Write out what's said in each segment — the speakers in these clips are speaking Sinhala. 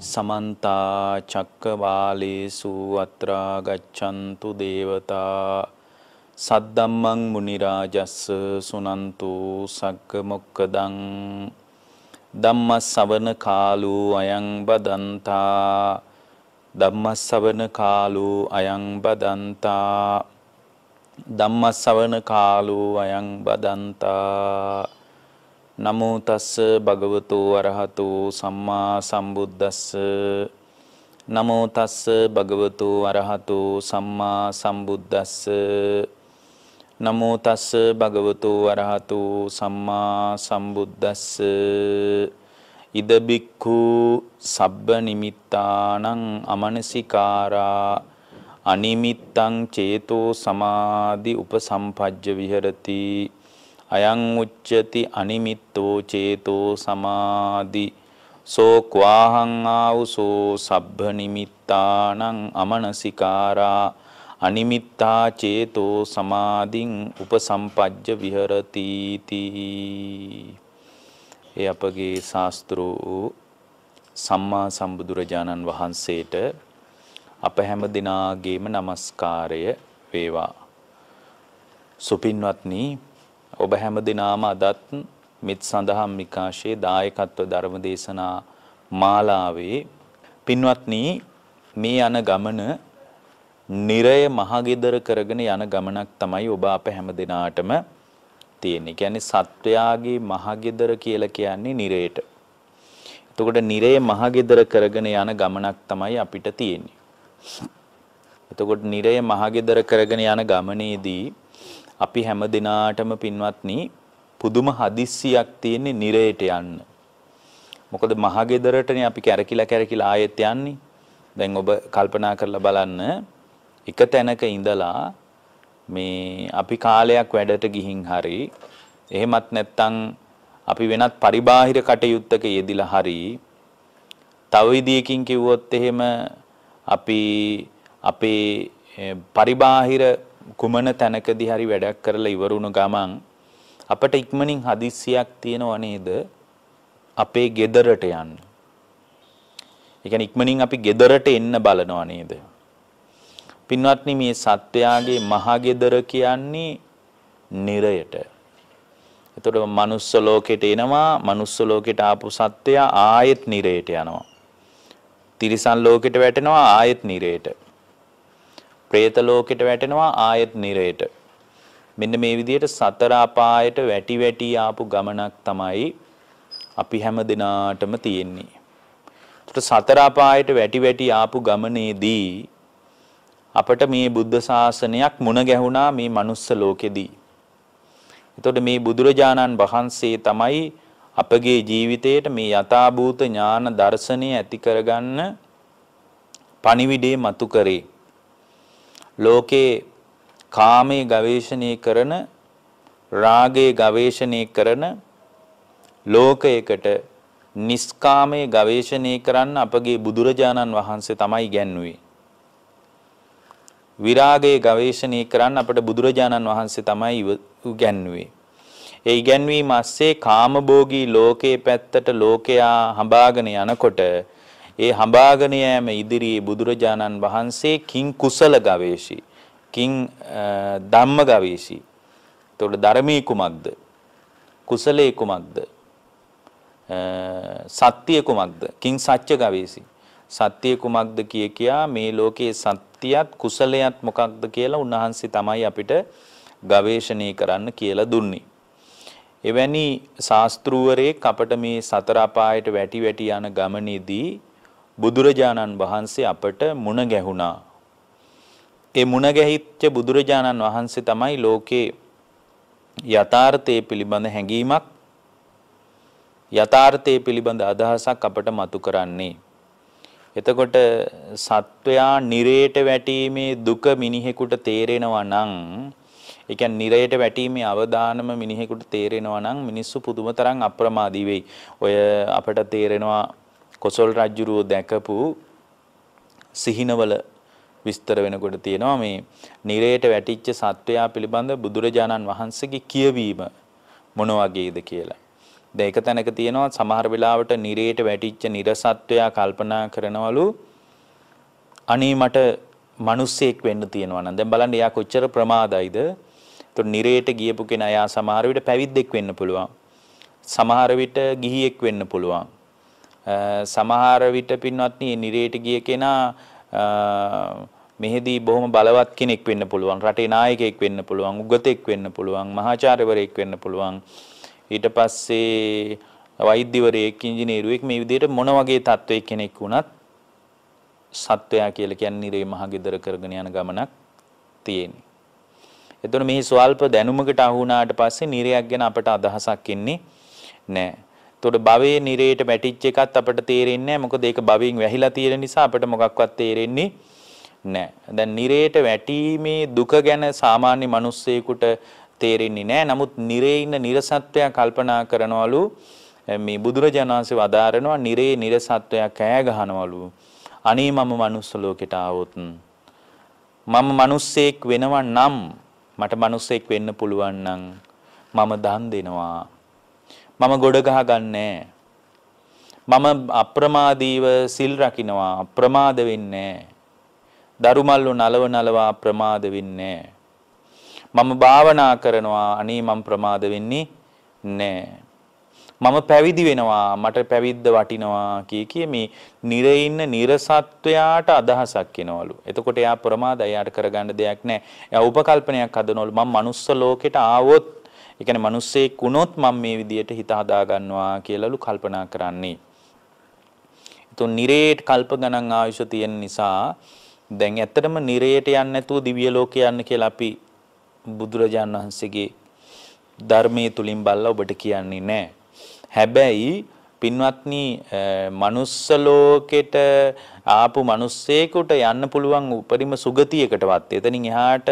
समन्ता चक्कवालेषु अत्रा गच्छन्तु देवता सद्दम्मं मुनिराजस्स सुनन्तु सक्कमुक्कदं ධම්මස්සවන කාලෝ අයං බදන්තා ධම්මස්සවන කාලෝ අයං බදන්තා ධම්මස්සවන කාලෝ අයං බදන්තා නමෝ තස්ස භගවතෝ අරහතෝ සම්මා සම්බුද්දස්ස නමෝ තස්ස භගවතෝ අරහතෝ සම්මා සම්බුද්දස්ස නමෝ තස්ස භගවතෝ අරහතෝ සම්මා සම්බුද්දස්ස ඉද බික්ඛු සබ්බ නිමිත්තානං අමනසිකාරා අනිමිත්තං චේතෝ සමාධි උපසම්පජ්ජ විහෙරති අයං උච්චති අනිමිත්තෝ චේතෝ සමාධි සෝ ක්වාහං ආවුසෝ සබ්බ නිමිත්තානං අමනසිකාරා අනිමිත්තා චේතෝ සමාධින් උපසම්පජ්ජ විහෙරති තී. ඒ අපගේ ශාස්ත්‍රෝ සම්මා සම්බුදුරජාණන් වහන්සේට අප හැම දිනාගේම নমස්කාරය වේවා. සුපින්වත්නි, ඔබ හැම දිනාම අදත් මිත් සඳහම් විකාශයේ දායකත්ව ධර්ම දේශනා මාලාවේ පින්වත්නි, මේ යන ගමන නිරය මහගෙදර කරගෙන යන ගමනක් තමයි ඔබ අප හැම දිනාටම තියෙන්නේ. කියන්නේ සත්වයාගේ මහගෙදර කියලා කියන්නේ නිරයට. එතකොට නිරය මහගෙදර කරගෙන යන ගමනක් තමයි අපිට තියෙන්නේ. එතකොට නිරය මහගෙදර කරගෙන යන ගමනේදී අපි හැම දිනාටම පින්වත්නි පුදුම හදිස්සියක් තියෙන්නේ නිරයට යන්න. මොකද මහගෙදරටනේ අපි කැරකිලා ආයෙත් යන්නේ. දැන් ඔබ කල්පනා කරලා බලන්න, එක තැනක ඉඳලා මේ අපි කාලයක් වැඩට ගිහින් හරි එහෙමත් නැත්නම් අපි වෙනත් පරිබාහිර කටයුත්තක යෙදිලා හරි තව විදියකින් කිව්වොත් එහෙම අපි අපේ පරිබාහිර කුමන තැනකදී හරි වැඩක් කරලා ඉවරුණු ගමන් අපට ඉක්මනින් හදිස්සියක් තියෙනව නේද අපේ ගෙදරට යන්න. ඒ කියන්නේ ඉක්මනින් අපි ගෙදරට එන්න බලනවා නේද? පින්වත්නි, මේ සත්වයාගේ මහගෙදර කියන්නේ නිරයට. එතකොට මනුස්ස ලෝකෙට එනවා, මනුස්ස ලෝකෙට ආපු සත්වයා ආයෙත් නිරයට යනවා. තිරිසන් ලෝකෙට වැටෙනවා, ආයෙත් නිරයට. പ്രേත ලෝකෙට වැටෙනවා, ආයෙත් නිරයට. මෙන්න මේ විදිහට සතර අපායට වැටි වැටි ආපු ගමනක් තමයි අපි හැම දිනාටම තියෙන්නේ. එතකොට සතර අපායට වැටි වැටි ආපු ගමනේදී අපට මේ බුද්ධ ශාසනයක් මුණ ගැහුණා මේ මනුස්ස ලෝකෙදී. එතකොට මේ බුදුරජාණන් වහන්සේ තමයි අපගේ ජීවිතයට මේ යථාභූත ඥාන දර්ශනය ඇති කරගන්න පණිවිඩේ මතු කරේ. ලෝකේ කාමයේ ගවේෂණය කරන, රාගයේ ගවේෂණය කරන ලෝකයකට නිස්කාමයේ ගවේෂණය කරන්න අපගේ බුදුරජාණන් වහන්සේ තමයි ඉගැන්වුවේ. විරාගයේ ගවේෂණය කරන්න අපට බුදුරජාණන් වහන්සේ තමයි ඉගැන්වුවේ. ඒ ඉගැන්වීම ASCII කාමභෝගී ලෝකයේ පැත්තට ලෝකයා හඹාගෙන යනකොට ඒ හඹාගෙන යෑම ඉදිරියේ බුදුරජාණන් වහන්සේ කිං කුසල ගවේෂී, කිං ධම්ම ගවේෂී. එතකොට ධර්මී කුමක්ද? කුසලයේ කුමක්ද? සත්‍ය කුමක්ද? කිං සත්‍ය ගවේෂී. සත්‍ය කුමක්ද කියා මේ ලෝකයේ සත්‍යයත් කුසලයත් මොකක්ද කියලා උන්වහන්සේ තමයි අපිට ගවේෂණය කරන්න කියලා දුන්නේ. එවැනි ශාස්ත්‍රූවරයෙක් අපට මේ සතර අපායට වැටි වැටි යන ගමනේදී බුදුරජාණන් වහන්සේ අපට මුණ ගැහුණා. ඒ මුණ ගැහිච්ච බුදුරජාණන් වහන්සේ තමයි ලෝකේ යථාර්ථයේ පිළිබඳ හැඟීමක්, යථාර්ථයේ පිළිබඳ අදහසක් අපට මතු කරන්නේ. එතකොට සත්වයා නිරයට වැටීමේ දුක මිනිහෙකුට තේරෙනවා නම්, ඒ කියන්නේ නිරයට වැටීමේ අවදානම මිනිහෙකුට තේරෙනවා නම් මිනිස්සු පුදුම තරම් අප්‍රමාදී වෙයි. ඔය අපට තේරෙනවා කොසල් රජුරෝ දැකපු සිහිනවල විස්තර වෙනකොට තියෙනවා මේ නිරයට වැටිච්ච සත්වයා පිළිබඳ බුදුරජාණන් වහන්සේගේ කියවීම මොන වගේද කියලා. දැන් එක තැනක තියෙනවා සමහර වෙලාවට නිරේට වැටිච්ච නිරසත්වයා කල්පනා කරනවලු අනේ මට මිනිස්සෙක් වෙන්න තියෙනවා නම් දැන් බලන්න එයා කොච්චර ප්‍රමාදයිද. ඒතකොට නිරේට ගියපු කෙනා එයා සමහර විට පැවිද්දෙක් වෙන්න පුළුවන්. සමහර විට ගිහියෙක් වෙන්න පුළුවන්. සමහර විට පින්වත්නි නිරේට ගිය කෙනා මෙහිදී බොහොම බලවත් කෙනෙක් වෙන්න පුළුවන්. රටේ නායකයෙක් වෙන්න පුළුවන්. උගතෙක් වෙන්න පුළුවන්. මහාචාර්යවරයෙක් වෙන්න පුළුවන්. ඊට පස්සේ වෛද්‍යවරයෙක් ඉංජිනේරුවෙක් මේ විදිහට මොන වගේ තත්වයක කෙනෙක් වුණත් සත්වයා කියලා කියන්නේ නිරේ මහ ගෙදර කරගෙන යන ගමනක් තියෙන්නේ. එතකොට මේ ස්වල්ප දැනුමකට අහු වුණාට පස්සේ නිරයක් ගැන අපට අදහසක් ඉන්නේ නැහැ. එතකොට භවයේ නිරේට වැටිච්ච එකත් අපට තේරෙන්නේ නැහැ. මොකද ඒක භවයෙන් වැහිලා තියෙන නිසා අපට මොකක්වත් තේරෙන්නේ නැහැ. දැන් නිරේට වැටීමේ දුක ගැන සාමාන්‍ය මිනිස්සෙකුට තේරෙන්නේ නැහැ. නමුත් නිරේ ඉන්න නිරසත්වයා කල්පනා කරනවලු මේ බුදුරජාණන් වහන්සේ වදාරනවා නිරේ නිරසත්වයා කෑ ගහනවලු අනේ මම මනුස්ස ලෝකෙට ආවොත් මම මිනිස්සෙක් වෙනවා නම් මට මිනිස්සෙක් වෙන්න පුළුවන් නම් මම දන් දෙනවා. මම ගොඩ ගහගන්නේ මම අප්‍රමාදීව සිල් රකින්නවා අප්‍රමාද වෙන්නේ දරුමල්ලු නලව අප්‍රමාද වෙන්නේ මම භාවනා කරනවා අනේ මම ප්‍රමාද වෙන්නේ නැහැ. මම පැවිදි වෙනවා මට පැවිද්ද වටිනවා කිය මේ නිරේ ඉන්න නිරසත්වයාට අදහසක් එනවලු. එතකොට එයා ප්‍රමාදයි එයාට කරගන්න දෙයක් නැහැ. එයා උපකල්පනයක් හදනවලු මම මනුස්ස ලෝකෙට ආවොත් ඒ කියන්නේ මිනිස්සෙක් වුණොත් මම මේ විදියට හිත හදා ගන්නවා කියලාලු කල්පනා කරන්නේ. ඒතොන් නිරේට කල්ප ගණන් ආයුෂ තියෙන නිසා දැන් ඇත්තටම නිරේට යන්නේ නැතුව දිව්‍ය ලෝකේ යන්න කියලා අපි බුදුරජාණන් වහන්සේගේ ධර්මයේ තුලින් බලලා ඔබට කියන්නේ නැහැ. හැබැයි පින්වත්නි මනුස්ස ලෝකෙට ආපු මිනිස්සෙකුට යන්න පුළුවන් උපරිම සුගතියකටවත් එතනින් එහාට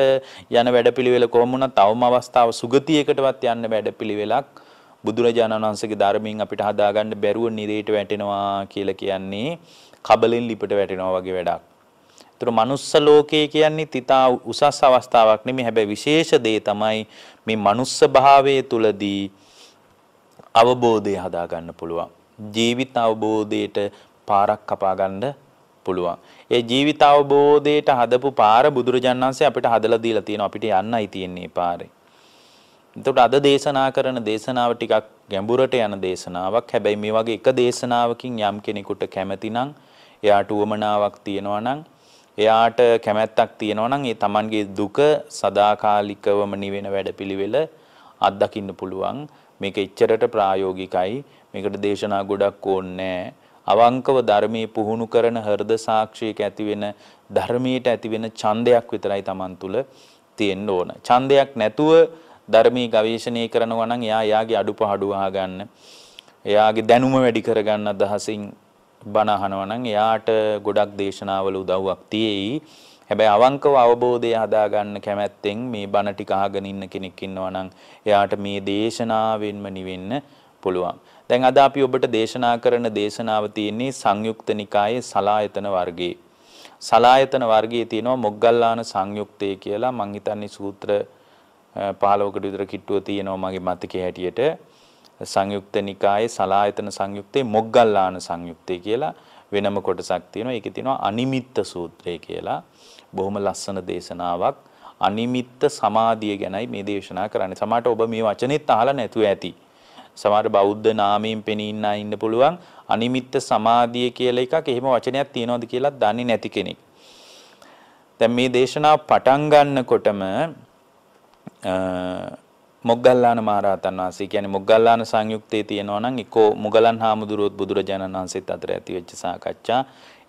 යන වැඩපිළිවෙල කොහොම වුණත් තවම අවස්ථාව සුගතියකටවත් යන්න වැඩපිළිවෙලක් බුදුරජාණන් වහන්සේගේ ධර්මයෙන් අපිට හදාගන්න බැරුව නිරේට වැටෙනවා කියලා කියන්නේ කබලෙන් ලිපට වැටෙනවා වගේ වැඩක්. ඒතර මනුස්ස ලෝකය කියන්නේ තිතා උසස් අවස්ථාවක් නෙමෙයි. හැබැයි විශේෂ දේ තමයි මේ මනුස්ස භාවයේ තුලදී අවබෝධය හදා ගන්න පුළුවන්. ජීවිත අවබෝධයට පාරක් කපා ගන්න පුළුවන්. ඒ ජීවිත අවබෝධයට හදපු පාර බුදුරජාණන් වහන්සේ අපිට හදලා දීලා තියෙනවා. අපිට යන්නයි තියෙන්නේ පාරේ. එතකොට අද දේශනා කරන දේශනාව ටිකක් ගැඹුරට යන දේශනාවක්. හැබැයි මේ වගේ එක දේශනාවකින් යම් කෙනෙකුට කැමති නම් එයාට උවමනාවක් තියෙනවා නම් එයාට කැමැත්තක් තියෙනවා නම් ඒ Tamanගේ දුක සදාකාලිකවම නිවෙන වැඩපිළිවෙල අත්දකින්න පුළුවන්. මේක එච්චරට ප්‍රායෝගිකයි. මේකට දේශනා ගොඩක් ඕනේ අවංකව ධර්මයේ පුහුණු කරන හෘද සාක්ෂියක ඇති වෙන ධර්මයට ඇති වෙන ඡන්දයක් විතරයි Taman තුල තියෙන්න ඕන. ඡන්දයක් නැතුව ධර්මී ගවේෂණය කරනවා නම් එයාගේ අඩුපාඩු අහගන්න එයාගේ දැනුම වැඩි කරගන්න අදහසින් බණ අහනවා නම් එයාට ගොඩක් දේශනාවල උදව්වක් තියෙයි. හැබැයි අවංකව අවබෝධය හදාගන්න කැමැත්තෙන් මේ බණ ටික අහගෙන ඉන්න කෙනෙක් ඉන්නවා නම් එයාට මේ දේශනාවෙන්ම නිවෙන්න පුළුවන්. දැන් අද අපි ඔබට දේශනා කරන දේශනාව තියෙන්නේ සංයුක්ත නිකායේ සලායතන වර්ගයේ. සලායතන වර්ගයේ තියෙනවා මොග්ගල්ලාන සංයුක්තය කියලා. මං හිතන්නේ සූත්‍ර 15කට විතර කිට්ටුව තියෙනවා මගේ මතකයේ හැටියට. සංයුක්ත නිකායේ සලායතන සංයුක්තේ මොග්ගල්ලාන සංයුක්තය කියලා වෙනම කොටසක් තියෙනවා. ඒකේ තියෙනවා අනිමිත්ත සූත්‍රය කියලා. බොහොම ලස්සන දේශනාවක්. අනිමිත්ත සමාධිය ගැනයි මේ දේශනා කරන්නේ. සමහරට ඔබ මේ වචනේත් අහලා නැතුව ඇති. සමහර බෞද්ධ නාමයෙන් පෙනී ඉන්න පුළුවන් අනිමිත්ත සමාධිය කියලා එකක්. එහෙම වචනයක් තියෙනවද කියලා දන්නේ නැති කෙනෙක්. දැන් මේ දේශනාව පටන් ගන්නකොටම මොග්ගල්ලාන මහරහතන් වහන්සේ කියන්නේ මොග්ගල්ලාන සංයුක්තයේ තියෙනවා නම් එක්කෝ මුගලන් හාමුදුරුවොත් බුදුරජාණන් වහන්සේත් අතර ඇති වෙච්ච සාකච්ඡා.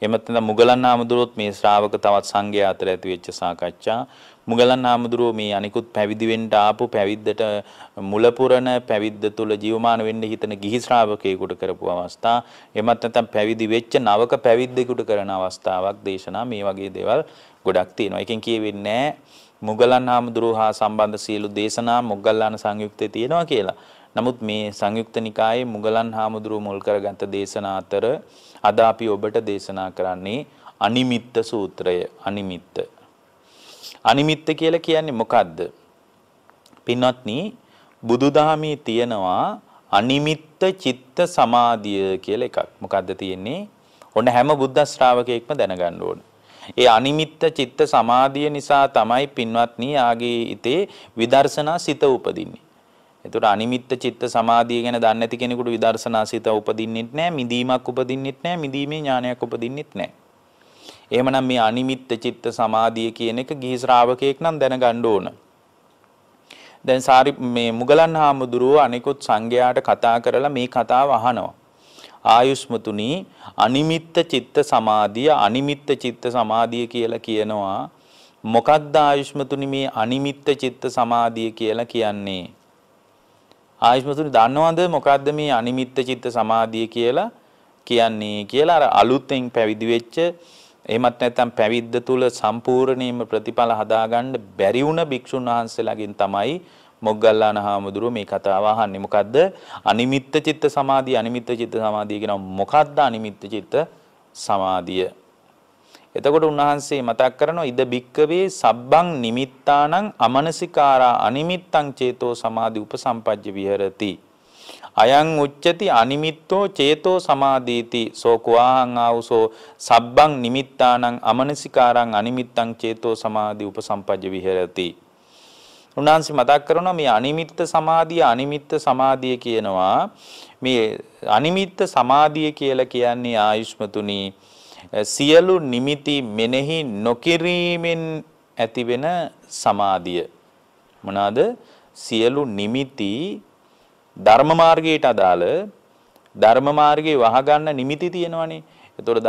එහෙම නැත්නම් මුගලන් හාමුදුරුවොත් මේ ශ්‍රාවක තවත් සංඝයා අතර ඇති වෙච්ච සාකච්ඡා. මුගලන් හාමුදුරුවෝ මේ අනිකුත් පැවිදි වෙන්න ආපු පැවිද්දට මුලපුරන පැවිද්ද තුල ජීවමාන වෙන්න හිතන ගිහි ශ්‍රාවකයෙකුට කරපු අවස්ථා. එහෙම නැත්නම් පැවිදි වෙච්ච නවක පැවිද්දෙකුට කරන අවස්ථාවක් දේශනා මේ වගේ දේවල් ගොඩක් තියෙනවා. එකෙන් කියවෙන්නේ මුගලන් හාමුදුරුවෝ හා සම්බන්ධ සියලු දේශනා මොග්ගල්ලාන සංයුක්තේ තියෙනවා කියලා. නමුත් මේ සංයුක්ත නිකායේ මුගලන් හාමුදුරුවෝ මුල් කරගත් දේශනා අතර අද අපි ඔබට දේශනා කරන්නේ අනිමිත්ත සූත්‍රය. අනිමිත්ත කියලා කියන්නේ මොකද්ද? පින්වත්නි බුදුදහමේ තියෙනවා අනිමිත්ත චිත්ත සමාධිය කියලා එකක්. මොකද්ද තියෙන්නේ? ඔන්න හැම බුද්ධ ශ්‍රාවකයෙක්ම දැනගන්න ඕන. ඒ අනිමිත්ත චිත්ත සමාධිය නිසා තමයි පින්වත්නි ආගේ ඉතේ විදර්ශනා සිත උපදින්නේ. ඒතර අනිමිත්ත චිත්ත සමාධිය ගැන දන්නේ නැති කෙනෙකුට විදර්ශනා සිත උපදින්නෙත් නැහැ, මිදීමක් උපදින්නෙත් නැහැ, මිදීමේ ඥානයක් උපදින්නෙත් නැහැ. එහෙමනම් මේ අනිමිත්ත චිත්ත සමාධිය කියන එක ගිහි ශ්‍රාවකයෙක් නම් දැනගන්න ඕන. දැන් මේ මුගලන් හාමුදුරුවෝ අනිකුත් සංඝයාට කතා කරලා මේ කතාව අහනවා. ආයුෂ්මතුනි අනිමිත්ත චිත්ත සමාධිය කියලා කියනවා. මොකක්ද ආයුෂ්මතුනි මේ අනිමිත්ත චිත්ත සමාධිය කියලා කියන්නේ? ආයුෂ්මතුනි දන්නවද මොකක්ද මේ අනිමිත්ත චිත්ත සමාධිය කියලා කියන්නේ කියලා? අර අලුතෙන් පැවිදි වෙච්ච එහෙමත් නැත්නම් පැවිද්ද තුල සම්පූර්ණයෙන්ම ප්‍රතිඵල හදාගන්න බැරි වුණ භික්ෂුන් වහන්සේලාගෙන් තමයි මොග්ගල්ලාන හාමුදුරුවෝ මේ කතාව අහන්නේ. මොකද්ද අනිමිත්ත චිත්ත සමාධිය? අනිමිත්ත චිත්ත සමාධිය කියනවා මොකද්ද අනිමිත්ත චිත්ත සමාධිය? එතකොට උන්වහන්සේ මතක් කරනවා ඉද බික්කවේ සබ්බං නිමිත්තානං අමනසිකාරා අනිමිත්තං චේතෝ සමාධි උපසම්පජ්ජ විහෙරති. අයං උච්චති අනිමිත්තෝ චේතෝ සමාධීති සෝකවාහං ආවුසෝ සබ්බං නිමිත්තානං අමනසිකාරං අනිමිත්තං චේතෝ සමාධි උපසම්පජ්ජ විහෙරති. උන්වහන්සේ මතක් කරනවා මේ අනිමිත්ත සමාධිය කියනවා. මේ අනිමිත්ත සමාධිය කියලා කියන්නේ ආයුෂ්මතුනි සියලු නිමිති මෙනෙහි නොකිරීමෙන් ඇතිවෙන සමාධිය. මොනවාද? සියලු නිමිති ධර්ම මාර්ගයට අදාළ ධර්ම මාර්ගයේ වහගන්න නිමිති තියෙනවනේ. ඒතකොට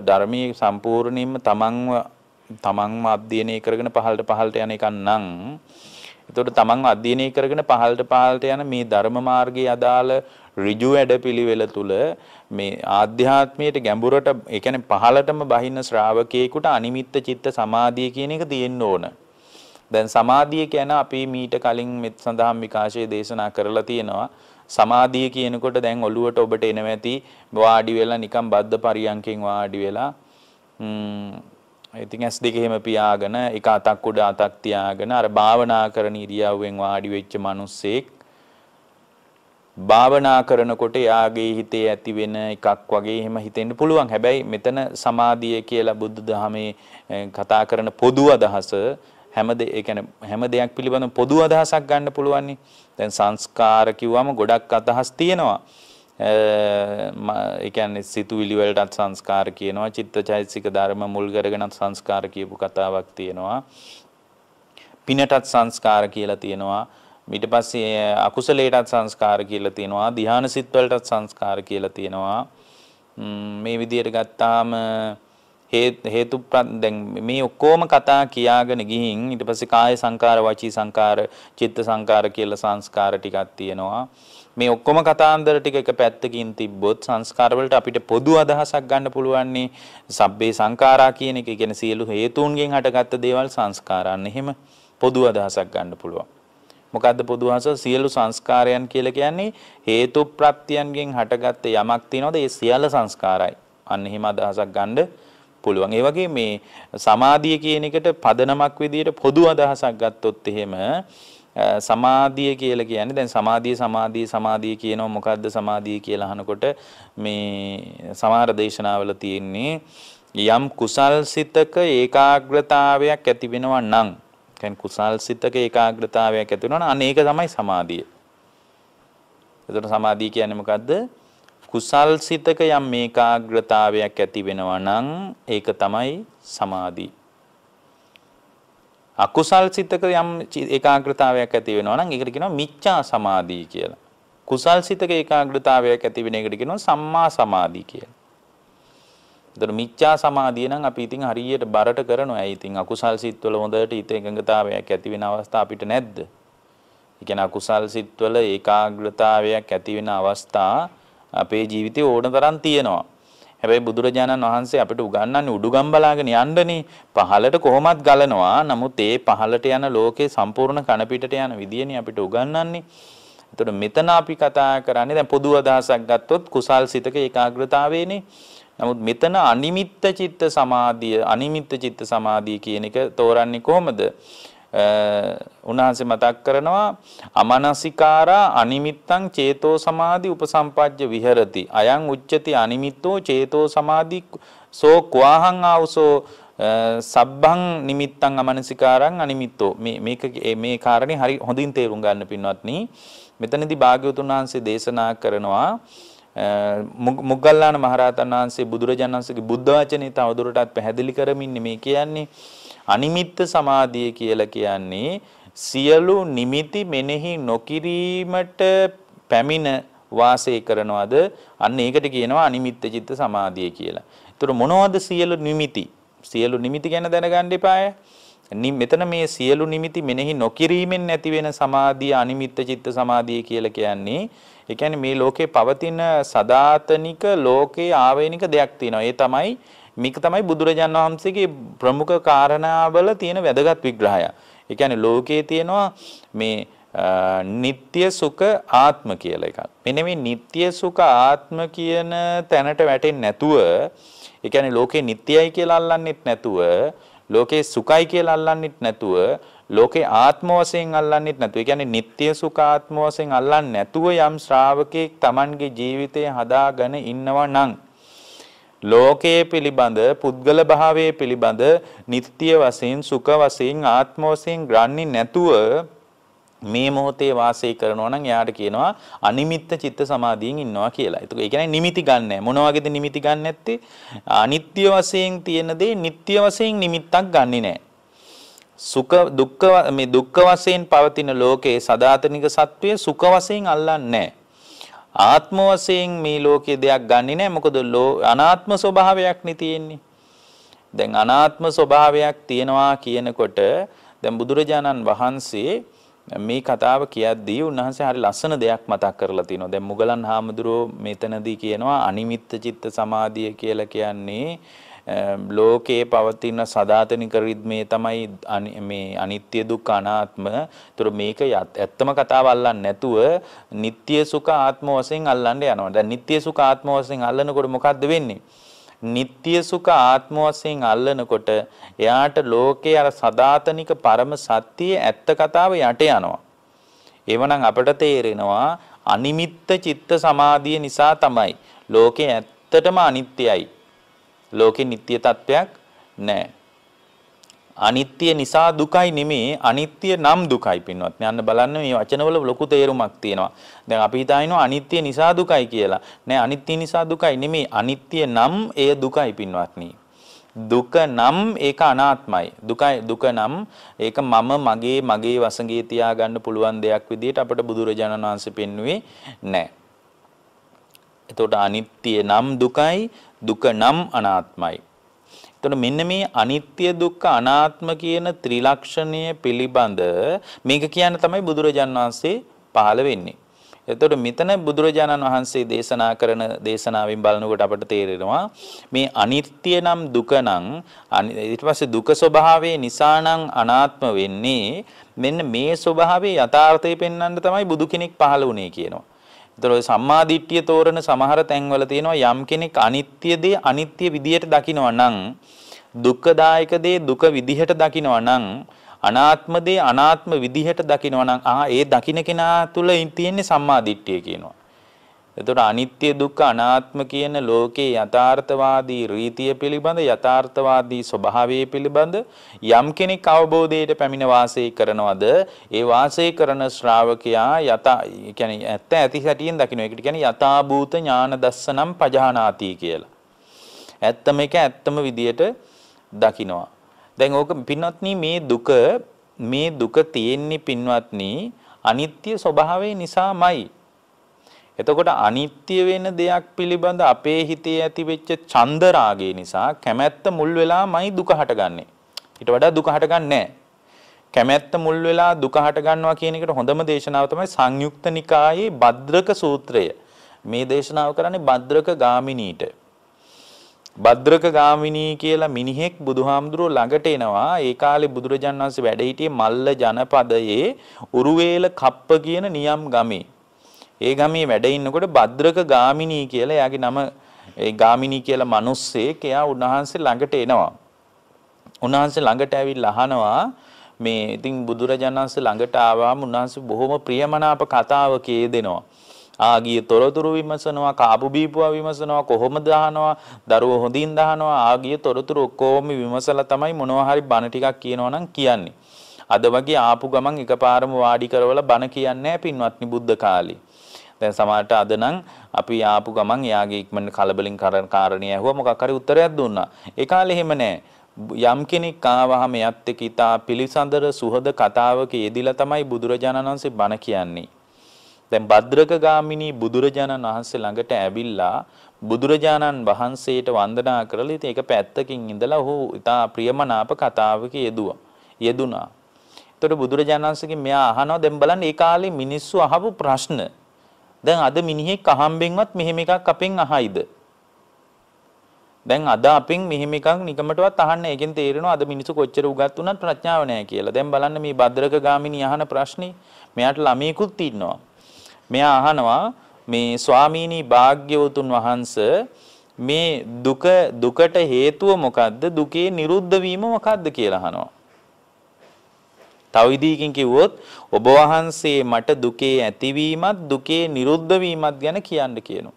ධර්මයේ සම්පූර්ණයෙන්ම තමන්ව අධ්‍යයනය කරගෙන පහළට යන එක නම් ඒතකොට තමන්ව අධ්‍යයනය කරගෙන පහළට යන මේ ධර්ම මාර්ගයේ අදාළ ඍජු වැඩපිළිවෙල තුල මේ ආධ්‍යාත්මයට ගැඹුරට ඒ කියන්නේ පහළටම බහින්න ශ්‍රාවකයෙකුට අනිමිත්ත චිත්ත සමාධිය කියන එක තියෙන්න ඕන. දැන් සමාධිය කියන අපි මීට කලින් මෙත් සඳහන් විකාශයේ දේශනා කරලා තියෙනවා. සමාධිය කියනකොට දැන් ඔළුවට ඔබට එනවා ඇති වාඩි වෙලා නිකන් බද්ධ පරියන්කෙන් වාඩි වෙලා ඉතින් S2 එහෙම පියාගෙන එක අතක් උඩ අතක් තියාගෙන අර භාවනා කරන ඉරියව්වෙන් වාඩි වෙච්ච මිනිස්සෙක් භාවනා කරනකොට යාගේ හිතේ ඇති වෙන එකක් වගේ එහෙම හිතෙන්න පුළුවන්. හැබැයි මෙතන සමාධිය කියලා බුදු දහමේ කතා කරන පොදු අදහස හැම දෙයක් පිළිබඳව පොදු අදහසක් ගන්න පුළුවන් නේ. දැන් සංස්කාර කිව්වම ගොඩක් අදහස් තියෙනවා. ඒ කියන්නේ සිතුවිලි වලටත් සංස්කාර කියනවා, චිත්තචෛතසික ධර්ම මුල් කරගෙනත් සංස්කාර කියපු කතාවක් තියෙනවා. පිනටත් සංස්කාර කියලා තියෙනවා. ඊට පස්සේ අකුසලයටත් සංස්කාර කියලා තියෙනවා. ධ්‍යාන සිත් වලටත් සංස්කාර කියලා තියෙනවා. මේ විදිහට ගත්තාම හේතු දැන් මේ ඔක්කොම කතා කියාගෙන ගිහින් ඊට පස්සේ කාය සංකාර, වචී සංකාර, චිත්ත සංකාර කියලා සංස්කාර ටිකක් තියෙනවා. මේ ඔක්කොම කතාන්දර ටික එක පැත්තකින් තිබ්බොත් සංස්කාර වලට අපිට පොදු අදහසක් ගන්න පුළුවන් නේ. සබ්බේ සංඛාරා කියන එක කියන්නේ සියලු හේතුන්ගෙන් හටගත්ත දේවල් සංස්කාරයන්. එහෙම පොදු අදහසක් ගන්න පුළුවන්. මොකද්ද පොදු අදහස? සියලු සංස්කාරයන් කියලා කියන්නේ හේතු ප්‍රත්‍යයන්ගෙන් හටගත්ත යමක් තියෙනවද ඒ සියල්ල සංස්කාරයි. අන්න එහෙම අදහසක් ගන්න පුළුවන්. ඒ වගේ මේ සමාධිය කියන එකට පදනමක් විදියට පොදු අදහසක් ගත්තොත් එහෙම සමාධිය කියලා කියන්නේ දැන් සමාධිය කියනවා. මොකද්ද සමාධිය කියලා අහනකොට මේ සමහර දේශනාවල තියෙන්නේ යම් කුසල් සිතක ඒකාග්‍රතාවයක් ඇති වෙනවා නම් කියන්නේ කුසල් සිතක ඒකාග්‍රතාවයක් ඇති වෙනවා නම් අනේක තමයි සමාධිය. එතකොට සමාධිය කියන්නේ මොකද්ද? කුසල් සිතක යම් ඒකාග්‍රතාවයක් ඇති වෙනවා නම් ඒක තමයි සමාධිය. අකුසල් සිතක යම් ඒකාග්‍රතාවයක් ඇති වෙනවා නම් ඒකට කියනවා මිච්ඡා සමාධිය කියලා. කුසල් සිතක ඒකාග්‍රතාවයක් ඇති වෙන එකට කියනවා සම්මා සමාධිය කියලා. ඒතර මිච්ඡා සමාධිය නම් අපි ඉතින් හරියට බරට කරනවා. ඒ ඉතින් අකුසල් සිත්වල හොඳට හිත එකඟතාවයක් ඇති වෙන අවස්ථා අපිට නැද්ද? ඒ කියන්නේ අකුසල් සිත්වල ඒකාග්‍රතාවයක් ඇති වෙන අවස්ථා අපේ ජීවිතේ ඕන තරම් තියෙනවා. හැබැයි බුදුරජාණන් වහන්සේ අපිට උගන්වන්නේ උඩුගම් බලාගෙන යන්නනේ. පහළට කොහොමත් ගලනවා. නමුත් ඒ පහළට යන ලෝකේ සම්පූර්ණ කන පිටට යන විදියනේ අපිට උගන්වන්නේ. එතකොට මෙතන අපි කතා කරන්නේ දැන් පොදු අදහසක් ගත්තොත් කුසල් සිතක ඒකාග්‍රතාවයනේ. නමුත් මෙතන අනිමිත්ත චිත්ත සමාධිය කියන එක තෝරන්නේ කොහොමද? උන්වහන්සේ මතක් කරනවා අමනසිකාරා අනිමිත්තං චේතෝ සමාධි උපසම්පජ්ජ විහෙරති අයං උච්චති අනිමිත්තෝ චේතෝ සමාධි සෝ ක්වාහං ආවසෝ සබ්බං නිමිත්තං අමනසිකාරං අනිමිත්තෝ මේ කාරණේ හරි හොඳින් තේරුම් ගන්න පින්වත්නි මෙතනදී භාග්‍යවතුන් වහන්සේ දේශනා කරනවා මුග්ගල්ලාන මහරහතන් වහන්සේ බුදුරජාණන් වහන්සේගේ බුද්ධ වචනේ තවදුරටත් පැහැදිලි කරමින් මේ කියන්නේ අනිමිත්ත සමාධිය කියලා කියන්නේ සියලු නිමිති මෙනෙහි නොකිරීමට පැමිණ වාසය කරනවාද අන්න ඒකට කියනවා අනිමිත්ත චිත්ත සමාධිය කියලා. ඒතර මොනවද සියලු නිමිති? සියලු නිමිති ගැන දැනගන්න එපාය. මෙතන මේ සියලු නිමිති මෙනෙහි නොකිරීමෙන් නැති වෙන සමාධිය අනිමිත්ත චිත්ත සමාධිය කියලා කියන්නේ. ඒ කියන්නේ මේ ලෝකේ පවතින සදාතනික ලෝකේ ආවේනික දෙයක් තියෙනවා. ඒ තමයි මේක තමයි බුදුරජාණන් වහන්සේගේ ප්‍රමුඛ කාරණාවල තියෙන වැදගත් විග්‍රහය. ඒ කියන්නේ ලෝකයේ තියෙනවා මේ නিত্য සුඛ ආත්ම කියලා එකක්. මෙන්න මේ නিত্য සුඛ ආත්ම කියන තැනට වැටෙන්නේ නැතුව, ඒ කියන්නේ ලෝකේ නිට්ටයයි කියලා අල්ලන්නෙත් නැතුව, ලෝකේ සුඛයි කියලා අල්ලන්නෙත් නැතුව, ලෝකේ ආත්ම වශයෙන් අල්ලන්නෙත් නැතුව, ඒ කියන්නේ නিত্য සුඛ ආත්ම වශයෙන් අල්ලන්නේ නැතුව යම් ශ්‍රාවකෙක් Tamanගේ ජීවිතය හදාගෙන ඉන්නවා නම් ලෝකයේ පිළිබඳ පුද්ගල භාවයේ පිළිබඳ නিত্য වශයෙන් සුඛ වශයෙන් ආත්ම වශයෙන් ගන්නේ නැතුව මේ මොහොතේ වාසය කරනවා නම් එයාට කියනවා අනිමිත්ත චිත්ත සමාධියෙන් ඉන්නවා කියලා. ඒක ඒ කියන්නේ නිමිති ගන්න නැහැ. මොන වගේද නිමිති ගන්න නැත්තේ? අනිත්‍ය වශයෙන් තියෙන දේ නිට්ටය වශයෙන් නිමිත්තක් ගන්නෙ නැහැ. සුඛ දුක්ඛ මේ දුක්ඛ වශයෙන් පවතින ලෝකයේ සදාතනික සත්වයේ සුඛ වශයෙන් අල්ලන්නේ නැහැ. ආත්ම වශයෙන් මේ ලෝකයේ දෙයක් ගන්නෙ නැහැ. මොකද අනාත්ම ස්වභාවයක් නේ තියෙන්නේ. දැන් අනාත්ම ස්වභාවයක් තියෙනවා කියනකොට දැන් බුදුරජාණන් වහන්සේ මේ කතාව කියද්දී උන්වහන්සේ හරි ලස්සන දෙයක් මතක් කරලා තිනවා. දැන් මුගලන් හාමුදුරුවෝ මෙතනදී කියනවා අනිමිත්ත චිත්ත සමාධිය කියලා කියන්නේ ලෝකයේ පවතින සදාතනික රිද්මේ තමයි මේ අනිත්‍ය දුක්ඛ අනාත්ම. ඒතර මේක ඇත්තම කතාව අල්ලන්නේ නැතුව නিত্য සුඛ ආත්ම වශයෙන් අල්ලන්න යනවා. දැන් නিত্য සුඛ ආත්ම වශයෙන් අල්ලනකොට මොකද්ද වෙන්නේ? නিত্য සුඛ ආත්ම වශයෙන් අල්ලනකොට එයාට ලෝකේ අර සදාතනික පරම සත්‍යයේ ඇත්ත කතාව යට යනවා. එවනම් අපට තේරෙනවා අනිමිත්ත චිත්ත සමාධිය නිසා තමයි ලෝකේ ඇත්තටම අනිත්‍යයි. ලෝකේ නිට්ටය තත්වයක් නැහැ. අනිත්‍ය නිසා දුකයි නෙමේ, අනිත්‍ය නම් දුකයි පින්වත්නි. අන්න බලන්න මේ වචනවල ලොකු තේරුමක් තියෙනවා. දැන් අපි හිතාිනවා අනිත්‍ය නිසා දුකයි කියලා. නෑ, අනිත්‍ය නිසා දුකයි නෙමේ, අනිත්‍ය නම් එය දුකයි පින්වත්නි. දුක නම් ඒක අනාත්මයි. දුක නම් ඒක මගේ වසඟේ තියාගන්න පුළුවන් දෙයක් විදිහට අපට බුදුරජාණන් වහන්සේ පෙන්වුවේ නෑ. එතකොට අනිත්‍ය නම් දුකයි, දුක නම් අනාත්මයි. එතකොට මෙන්න මේ අනිත්‍ය දුක්ඛ අනාත්ම කියන ත්‍රිලක්ෂණය පිළිබඳ මේක කියන්න තමයි බුදුරජාණන් වහන්සේ පහළ වෙන්නේ. එතකොට මෙතන බුදුරජාණන් වහන්සේ දේශනා කරන දේශනාවෙන් බලනකොට අපට තේරෙනවා මේ අනිත්‍ය නම් දුක නම් ඊට පස්සේ දුක ස්වභාවයේ නිසා නම් අනාත්ම වෙන්නේ, මෙන්න මේ ස්වභාවයේ යථාර්ථය පෙන්වන්න තමයි බුදු කෙනෙක් පහළ වුණේ කියනවා. ඒතර සම්මා දිට්ඨිය තෝරන සමහර තැන්වල තියෙනවා යම් කෙනෙක් අනිත්‍ය දේ අනිත්‍ය විදියට දකිනවා නම්, දුක්ඛදායක දේ දුක විදිහට දකිනවා නම්, අනාත්ම දේ අනාත්ම විදිහට දකිනවා නම් ඒ දකින්න කෙනා තුල තියෙන්නේ සම්මා දිට්ඨිය කියනවා. එතකොට අනිත්‍ය දුක්ඛ අනාත්ම කියන ලෝකේ යථාර්ථවාදී රීතිය පිළිබඳ, යථාර්ථවාදී ස්වභාවය පිළිබඳ යම් කෙනෙක් අවබෝධයට පැමිණ වාසය කරනවද, ඒ වාසය කරන ශ්‍රාවකයා කියන්නේ ඇත්ත ඇති සැටියෙන් දකින්න. ඒකට කියන්නේ යථාභූත ඥාන දස්සනම් පජානාති කියලා. ඇත්තම එක ඇත්තම විදියට දකින්නවා. දැන් ඕක පින්වත්නි මේ දුක තියෙන්නේ පින්වත්නි අනිත්‍ය ස්වභාවය නිසාමයි. එතකොට අනිත්‍ය වෙන දෙයක් පිළිබඳ අපේ හිතේ ඇති වෙච්ච ඡන්ද රාගය නිසා කැමැත්ත මුල් වෙලාමයි දුක හටගන්නේ. ඊට වඩා දුක හටගන්නේ නැහැ. කැමැත්ත මුල් වෙලා දුක හට ගන්නවා කියන එකට හොඳම දේශනාව තමයි සංයුක්ත නිකායේ භද්‍රක සූත්‍රය. මේ දේශනාව කරන්නේ භද්‍රක ගාමිනීට. භද්‍රක ගාමිනී කියලා මිනිහෙක් බුදුහාමුදුරුවෝ ළඟට එනවා. ඒ කාලේ බුදුරජාණන් වහන්සේ වැඩ සිටියේ මල්ල ජනපදයේ උරුවේල කප්ප කියන නියම් ගමේ. ඒ ගමේ වැඩ ඉන්නකොට භද්‍රක ගාමිනී කියලා එයාගේ නම ඒ ගාමිනී කියලා මිනිස්සෙක් එයා උන්වහන්සේ ළඟට එනවා. උන්වහන්සේ ළඟට ඇවිල්ලා අහනවා මේ ඉතින් බුදුරජාණන් වහන්සේ ළඟට ආවම උන්වහන්සේ බොහොම ප්‍රියමනාප කතාවක යෙදෙනවා. ආගිය තොරතුරු විමසනවා, කාපු බීපුවා විමසනවා, කොහොමද අහනවා, දරුවෝ හොඳින් දහනවා, ආගිය තොරතුරු ඔක්කොම විමසලා තමයි මොනවා හරි බණ ටිකක් කියනවා නම් කියන්නේ. අද වගේ ආපු ගමන් එකපාරම වාඩි කරවලා බණ කියන්නේ නැහැ පින්වත්නි බුද්ධ කාලේ. දැන් සමහරට අද නම් අපි ආපු ගමන් යාගේ ඉක්මන කලබලින් කාරණේ ඇහුවා මොකක් හරි උත්තරයක් දුන්නා. ඒ කාලේ එහෙම නැහැ. යම් කෙනෙක් ආවහම යත් එක්ක ඉතා පිළිසඳර සුහද කතාවක යෙදිලා තමයි බුදුරජාණන් වහන්සේ බණ කියන්නේ. දැන් භද්‍රක ගාමිනී බුදුරජාණන් වහන්සේ ළඟට ඇවිල්ලා බුදුරජාණන් වහන්සේට වන්දනා කරලා ඉතින් ඒක පැත්තකින් ඉඳලා ඔහු ඉතා ප්‍රියමනාප කතාවක යෙදුනා. ඒතකොට බුදුරජාණන් වහන්සේගෙන් මෙයා අහනවා දැන් බලන්න ඒ කාලේ මිනිස්සු අහපු ප්‍රශ්න. දැන් අද මිනිහෙක් අහම්බෙන්වත් මෙහෙම එකක් අපෙන් අහයිද? දැන් අද අපෙන් මෙහෙම එකක් නිකමටවත් අහන්න. ඒකෙන් තේරෙනවා අද මිනිස්සු කොච්චර උගත් වුණත් ප්‍රඥාව නැහැ කියලා. දැන් බලන්න මේ භද්‍රක ගාමිනී අහන ප්‍රශ්නේ මෙයාට ළමයෙකුත් ඉන්නවා. මෙයා අහනවා මේ ස්වාමීනි භාග්‍යවතුන් වහන්සේ මේ දුකට හේතුව මොකද්ද? දුකේ නිරුද්ධ වීම මොකද්ද කියලා අහනවා. තව විදිහකින් කිව්වොත් ඔබ වහන්සේ මට දුකේ ඇතිවීමත් දුකේ නිරුද්ධ වීමත් ගැන කියන්න කියනවා.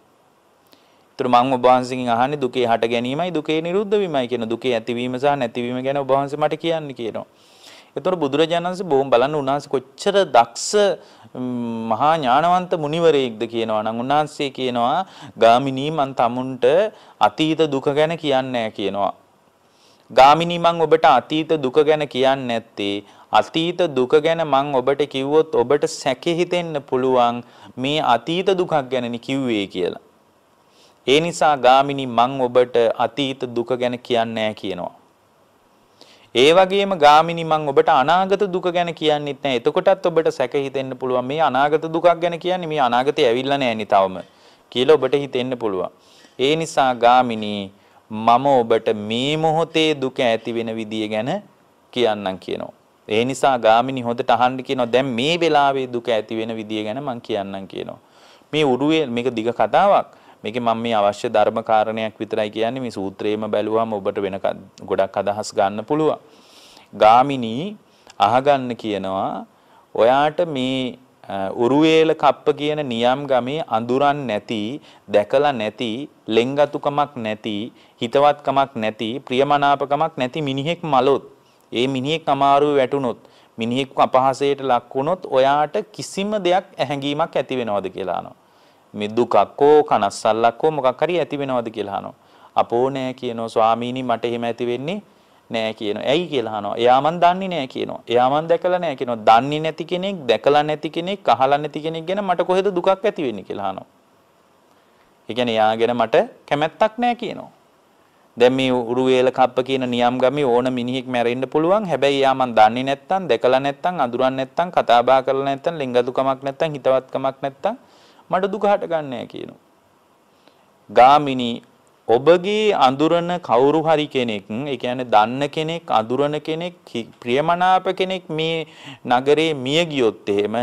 ඒතර මම ඔබ වහන්සේගෙන් අහන්නේ දුකේ හට ගැනීමයි දුකේ නිරුද්ධ වීමයි කියන දුකේ ඇතිවීම සහ නැතිවීම ගැන ඔබ වහන්සේ මට කියන්න කියනවා. ඒතර බුදුරජාණන් වහන්සේ බොහොම බලන්න උන්වහන්සේ කොච්චර දක්ෂ මහා ඥානවන්ත මුනිවරයෙක්ද කියනවා නම් උන්වහන්සේ කියනවා ගාමිනී මන් තමුන්ට අතීත දුක ගැන කියන්නේ නැහැ කියනවා. ගාමිනී මං ඔබට අතීත දුක ගැන කියන්නේ නැත්තේ අතීත දුක ගැන මං ඔබට කිව්වොත් ඔබට සැකෙ හිතෙන්න පුළුවන් මේ අතීත දුකක් ගැනනේ කිව්වේ කියලා. ඒ නිසා ගාමිනී මං ඔබට අතීත දුක ගැන කියන්නේ නැහැ කියනවා. ඒ වගේම ගාමිනී මං ඔබට අනාගත දුක ගැන කියන්නෙත් නැහැ. එතකොටත් ඔබට සැක හිතෙන්න පුළුවන් මේ අනාගත දුකක් ගැන කියන්නේ මේ අනාගතේ ඇවිල්ලා නැහැ නේ තවම කියලා ඔබට හිතෙන්න පුළුවන්. ඒ නිසා ගාමිනී මම ඔබට මේ මොහොතේ දුක ඇති වෙන විදිය ගැන කියන්නම් කියනවා. ඒ නිසා ගාමිනී හොඳට අහන්න කියනවා දැන් මේ වෙලාවේ දුක ඇති වෙන විදිය ගැන මං කියන්නම් කියනවා. මේ උරුවේ මේක දිග කතාවක්. මේකේ මම මේ අවශ්‍ය ධර්ම කාරණයක් විතරයි කියන්නේ. මේ සූත්‍රයේම බැලුවම ඔබට වෙන ගොඩක් අදහස් ගන්න පුළුවන්. ගාමිනී අහගන්න කියනවා ඔයාට මේ උරුවේල කප්ප කියන නියම් ගමේ අඳුරන් නැති, දැකලා නැති, ලෙන්ගතුකමක් නැති, හිතවත්කමක් නැති, ප්‍රියමනාපකමක් නැති මිනිහෙක් මලොත්, ඒ මිනිහෙක් අමාරුවේ වැටුනොත්, මිනිහෙක් අපහාසයට ලක් වුනොත් ඔයාට කිසිම දෙයක් ඇහැඟීමක් ඇති වෙනවද කියලා අහනවා. මේ දුකක්කෝ කනස්සල්ලක්කෝ මොකක් හරි ඇති වෙනවද කියලා අහනවා. අපෝ නෑ කියනවා ස්වාමීනි මට එහෙම ඇති වෙන්නේ නෑ කියනවා. ඇයි කියලා අහනවා. එයා මන් දන්නේ නෑ කියනවා. එයා මන් දැකලා නෑ කියනවා. දන්නේ නැති කෙනෙක්, දැකලා නැති කෙනෙක්, අහලා නැති කෙනෙක් ගැන මට කොහෙද දුකක් ඇති වෙන්නේ කියලා අහනවා. ඒ කියන්නේ එයා ගැන මට කැමැත්තක් නෑ කියනවා. දැන් මේ උරුවේල කප්ප කියන නියම් ගමේ ඕන මිනිහෙක් මැරෙන්න පුළුවන්. හැබැයි එයා මන් දන්නේ නැත්තම්, දැකලා නැත්තම්, අඳුරන්නේ නැත්තම්, කතා බහ කරලා නැත්තම්, ලිංගතුකමක් නැත්තම්, හිතවත්කමක් නැත්තම් මට දුක හට ගන්න නෑ කියනවා. ගාමිනී ඔබගේ අඳුරන කවුරු හරි කෙනෙක්, ඒ කියන්නේ දන්න කෙනෙක්, අඳුරන කෙනෙක්, ප්‍රියමනාප කෙනෙක් මේ නගරේ මිය ගියොත් එහෙම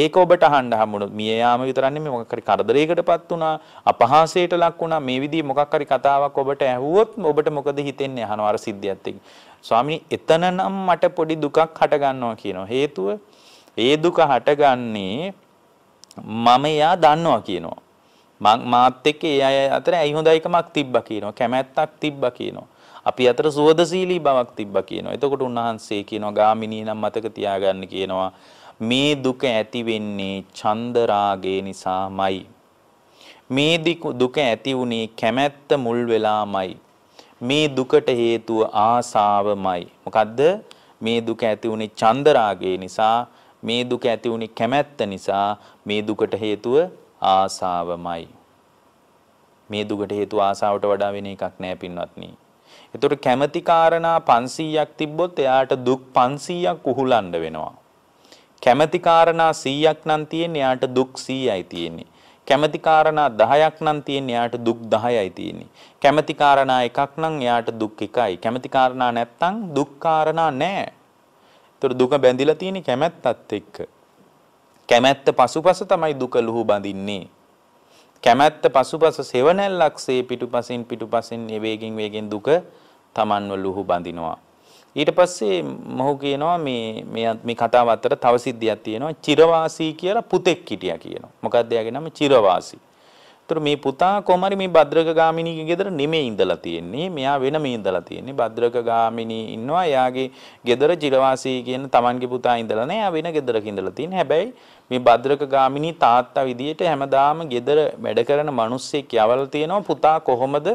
ඒක ඔබට අහන්න හම්බුනොත් මිය යාම විතරක් නෙමෙයි මොකක් හරි කරදරයකටපත් වුණා, අපහාසයට ලක් වුණා, මේ විදිහේ මොකක් හරි කතාවක් ඔබට ඇහුවොත් ඔබට මොකද හිතෙන්නේ අහනවා අර සිද්ධියත් එක්ක. ස්වාමීනි එතන නම් මට පොඩි දුකක් හට ගන්නවා කියනවා. හේතුව ඒ දුක හටගන්නේ මම එයා දන්නවා කියනවා. මාත් එක්ක ඒ අය අතර ඇයි හොඳයිකමක් තිබ්බා කියනවා. කැමැත්තක් තිබ්බා කියනවා. අපි අතර සුවදශීලී බවක් තිබ්බා කියනවා. එතකොට උන්වහන්සේ කියනවා ගාමිනී නම් මතක තියාගන්න කියනවා මේ දුක ඇති වෙන්නේ ඡන්ද රාගේ නිසාමයි. මේ දුක ඇති වුණේ කැමැත්ත මුල් වෙලාමයි. මේ දුකට හේතුව ආසාවමයි. මොකද්ද? මේ දුක ඇති වුණේ ඡන්ද රාගේ නිසා, මේ දුක ඇති වුණේ කැමැත්ත නිසා, මේ දුකට හේතුව ආසාවමයි. මේ දුකට හේතුව ආසාවට වඩා වෙන එකක් නෑ පින්වත්නි. ඒතකොට කැමැති කාරණා 500ක් තිබ්බොත් එයාට දුක් 500ක් උහුලන්න වෙනවා. කැමැති කාරණා 100ක් නම් තියෙන්නේ එයාට දුක් 100යි තියෙන්නේ. කැමැති කාරණා 10ක් නම් තියෙන්නේ එයාට දුක් 10යි තියෙන්නේ. කැමැති කාරණා එකක් නම් එයාට දුක් එකයි. කැමැති කාරණා නැත්තම් දුක් කාරණා නෑ. ඒතකොට දුක බැඳිලා තියෙන්නේ කැමැත්තත් එක්ක. කැමැත්ත පසුපස තමයි දුක ලුහු බඳින්නේ. කැමැත්ත පසුපස සෙවණැල්ලක්සේ පිටුපසින් වේගෙන් දුක තමන්ව ලුහු බඳිනවා. ඊට පස්සේ මොහු කියනවා මේ කතාව අතර තව සිද්ධියක් තියෙනවා. චිරවාසී කියලා පුතෙක් හිටියා කියනවා. මොකක්ද එයාගේ නම? චිරවාසී. ඒතර මේ පුතා කොහමරි මේ භද්‍රක ගාමිනීගේ ගෙදර නෙමෙයි ඉඳලා තියෙන්නේ. මෙයා වෙනම ඉඳලා තියෙන්නේ. භද්‍රක ගාමිනී ඉන්නවා. එයාගේ ගෙදර චිරවාසී කියන තමන්ගේ පුතා ඉඳලා නෑ. එයා වෙන ගෙදරක ඉඳලා තියෙන්නේ. හැබැයි මේ භද්‍රක ගාමිනී තාත්තා විදියට හැමදාම ගෙදර වැඩ කරන මිනිස්සෙක් යවලා තියෙනවා. පුතා කොහොමද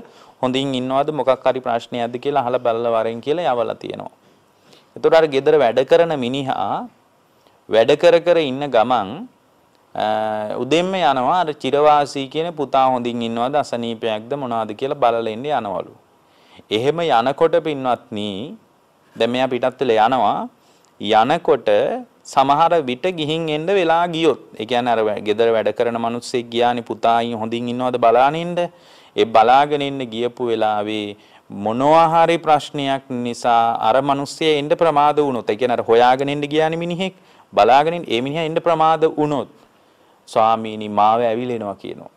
හොඳින් ඉන්නවද මොකක් හරි ප්‍රශ්නයක්ද කියලා අහලා බලලා වරෙන් කියලා යවලා තියෙනවා. ඒතකොට අර ගෙදර වැඩ කරන මිනිහා වැඩ කර ඉන්න ගමන් උදෙන්ම යනවා අර චිරවාසී කියන පුතා හොඳින් ඉන්නවද අසනීපයක්ද මොනවද කියලා බලලා ඉන්න යනවලු. එහෙම යනකොට පින්වත්නි දැන් මෙයා පිටත් වෙලා යනවා. යනකොට සමහර විට ගිහින් එන්න වෙලා ගියොත් ඒ කියන්නේ අර ගෙදර වැඩ කරන මිනිස්සෙක් ගියානේ පුතා හොඳින් ඉන්නවද බලාගෙන ඉන්න. ඒ බලාගෙන ඉන්න ගියපු වෙලාවේ මොනවා හරි ප්‍රශ්නයක් නිසා අර මිනිස්සයා එන්න ප්‍රමාද වුණොත් ඒ කියන්නේ අර හොයාගෙන ඉන්න ගියානේ මිනිහෙක් බලාගෙන ඉන්න ඒ මිනිහා එන්න ප්‍රමාද වුණොත් ස්වාමීනි මාව ඇවිලෙනවා කියනවා.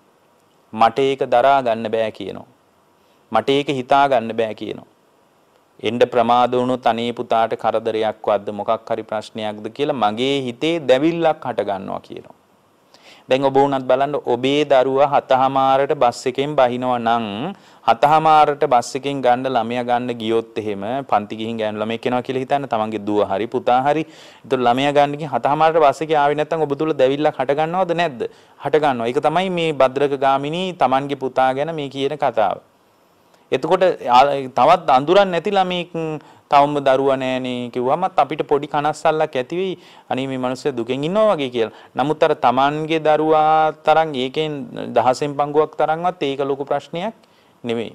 මට ඒක දරා ගන්න බෑ කියනවා. මට ඒක හිතා ගන්න බෑ කියනවා. එන්න ප්‍රමාද වුණොත් අනේ පුතාට කරදරයක් වද්ද මොකක් හරි ප්‍රශ්නයක්ද කියලා මගේ හිතේ දැවිල්ලක් හට ගන්නවා කියනවා. දැන් ඔබ උනත් බලන්න ඔබේ දරුවා 7:00ට බස් එකෙන් බහිනවා නම් 7:00ට බස් එකෙන් ගන්න ළමයා ගන්න ගියොත් එහෙම පන්ති ගිහින් ගෑනු ළමයෙක් එනවා කියලා හිතන්න තමන්ගේ දුව හරි පුතා හරි ඒතර ළමයා ගන්න ගිහින් 7:00ට බස් එකේ ආවේ නැත්නම් ඔබ තුල දැවිල්ලක් හට ගන්නවද නැද්ද? හට ගන්නවා. ඒක තමයි මේ භද්‍රක ගාමිනී තමන්ගේ පුතා ගැන මේ කියන කතාව. එතකොට තවත් අඳුරන්නේ නැති ළමෙක් තවම දරුවා නෑනේ කිව්වම අපිට පොඩි කනස්සල්ලක් ඇති වෙයි. අනේ මේ මිනිස්සු දුකෙන් ඉන්නවා වගේ කියලා. නමුත් අර තමන්ගේ දරුවා තරම් ඒකෙන් 10න් පංගුවක් තරම්වත් ඒක ලොකු ප්‍රශ්නයක් නෙමෙයි.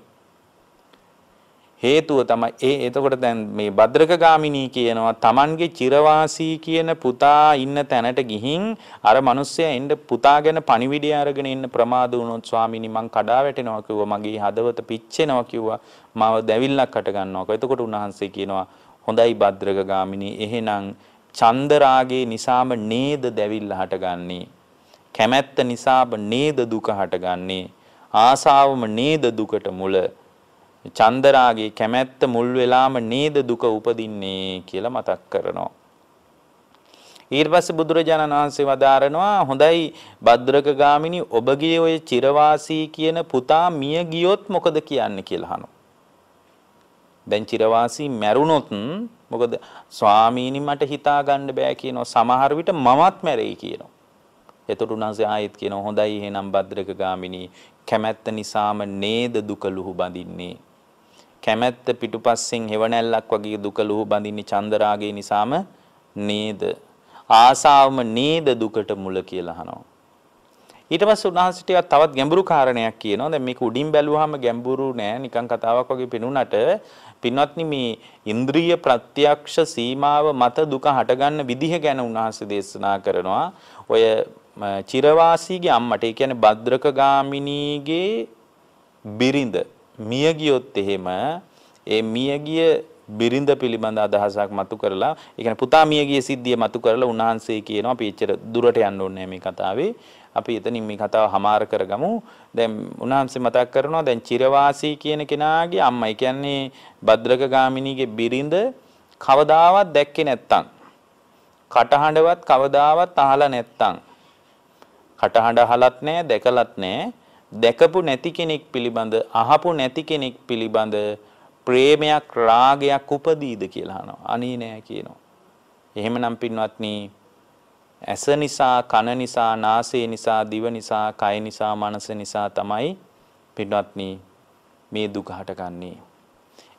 හේතුව තමයි එතකොට දැන් මේ භද්‍රක ගාමිනී කියනවා තමන්ගේ චිරවාසී කියන පුතා ඉන්න තැනට ගිහින් අර මිනිස්සයා එන්න පුතා ගැන පණිවිඩය අරගෙන ඉන්න ප්‍රමාද වුණොත් ස්වාමීනි මං කඩා වැටෙනවා කිව්වා මගේ හදවත පිච්චෙනවා කිව්වා මාව දැවිල්ලක් හට ගන්නවා. එතකොට උන්වහන්සේ කියනවා හොඳයි භද්‍රක ගාමිනී එහෙනම් චන්ද රාගේ නිසාම නේද දැවිල්ල හටගන්නේ. කැමැත්ත නිසාම නේද දුක හටගන්නේ. ආසාවම නේද දුකට මුල. චන්දරාගේ කැමැත්ත මුල් වෙලාම නේද දුක උපදින්නේ කියලා මතක් කරනවා. ඊට පස්සේ බුදුරජාණන් වහන්සේ වදාරනවා හොඳයි භද්‍රක ගාමිනී ඔබගේ ඔය චිරවාසී කියන පුතා මිය ගියොත් මොකද කියන්නේ කියලා අහනවා. දැන් චිරවාසී මැරුණොත් මොකද ස්වාමීනි මට හිතා ගන්න බෑ කියනවා. සමහර විට මමත් මැරෙයි කියනවා. එතකොට උන්වහන්සේ ආයෙත් කියනවා හොඳයි එහෙනම් භද්‍රක ගාමිනී කැමැත්ත නිසාම නේද දුක ලුහු බඳින්නේ. කැමැත්ත පිටුපස්සෙන් හෙවණැල්ලක් වගේ දුක ලුහු බඳින්නේ චන්දරාගේ නිසාම නේද? ආසාවම නේද දුකට මුල කියලා අහනවා. ඊට පස්සේ උන්වහන්සේ ටිකක් තවත් ගැඹුරු කාරණයක් කියනවා. දැන් මේක උඩින් බැලුවාම ගැඹුරු නෑ නිකන් කතාවක් වගේ පෙනුනට පින්වත්නි මේ ඉන්ද්‍රිය ප්‍රත්‍යක්ෂ සීමාව මත දුක හටගන්න විදිහ ගැන උන්වහන්සේ දේශනා කරනවා. ඔය චිරවාසීගේ අම්මට ඒ කියන්නේ භද්‍රක ගාමිනීගේ බිරිඳ මිය ගියොත් එහෙම ඒ මියගිය බිරිඳ පිළිබඳ අදහසක් මතු කරලා ඒ කියන්නේ පුතා මියගිය සිද්ධිය මතු කරලා උන්වහන්සේ කියනවා අපි එච්චර දුරට යන්න ඕනේ මේ කතාවේ අපි එතනින් මේ කතාව හමාර කරගමු. දැන් උන්වහන්සේ මතක් කරනවා දැන් චිරවාසී කියන කෙනාගේ අම්මා ඒ කියන්නේ භද්‍රක ගාමිනීගේ බිරිඳ කවදාවත් දැක්කේ නැත්තම් කටහඬවත් කවදාවත් අහලා නැත්තම් කටහඬ අහලත් නැහැ දැකලත් නැහැ දැකපු නැති කෙනෙක් පිළිබඳ අහපු නැති කෙනෙක් පිළිබඳ ප්‍රේමයක් රාගයක් උපදීද කියලා අහනවා. අනේ නෑ කියනවා. එහෙමනම් පින්වත්නි ඇස නිසා කන නිසා නාසය නිසා දිව නිසා කය නිසා මනස නිසා තමයි පින්වත්නි මේ දුක හටගන්නේ.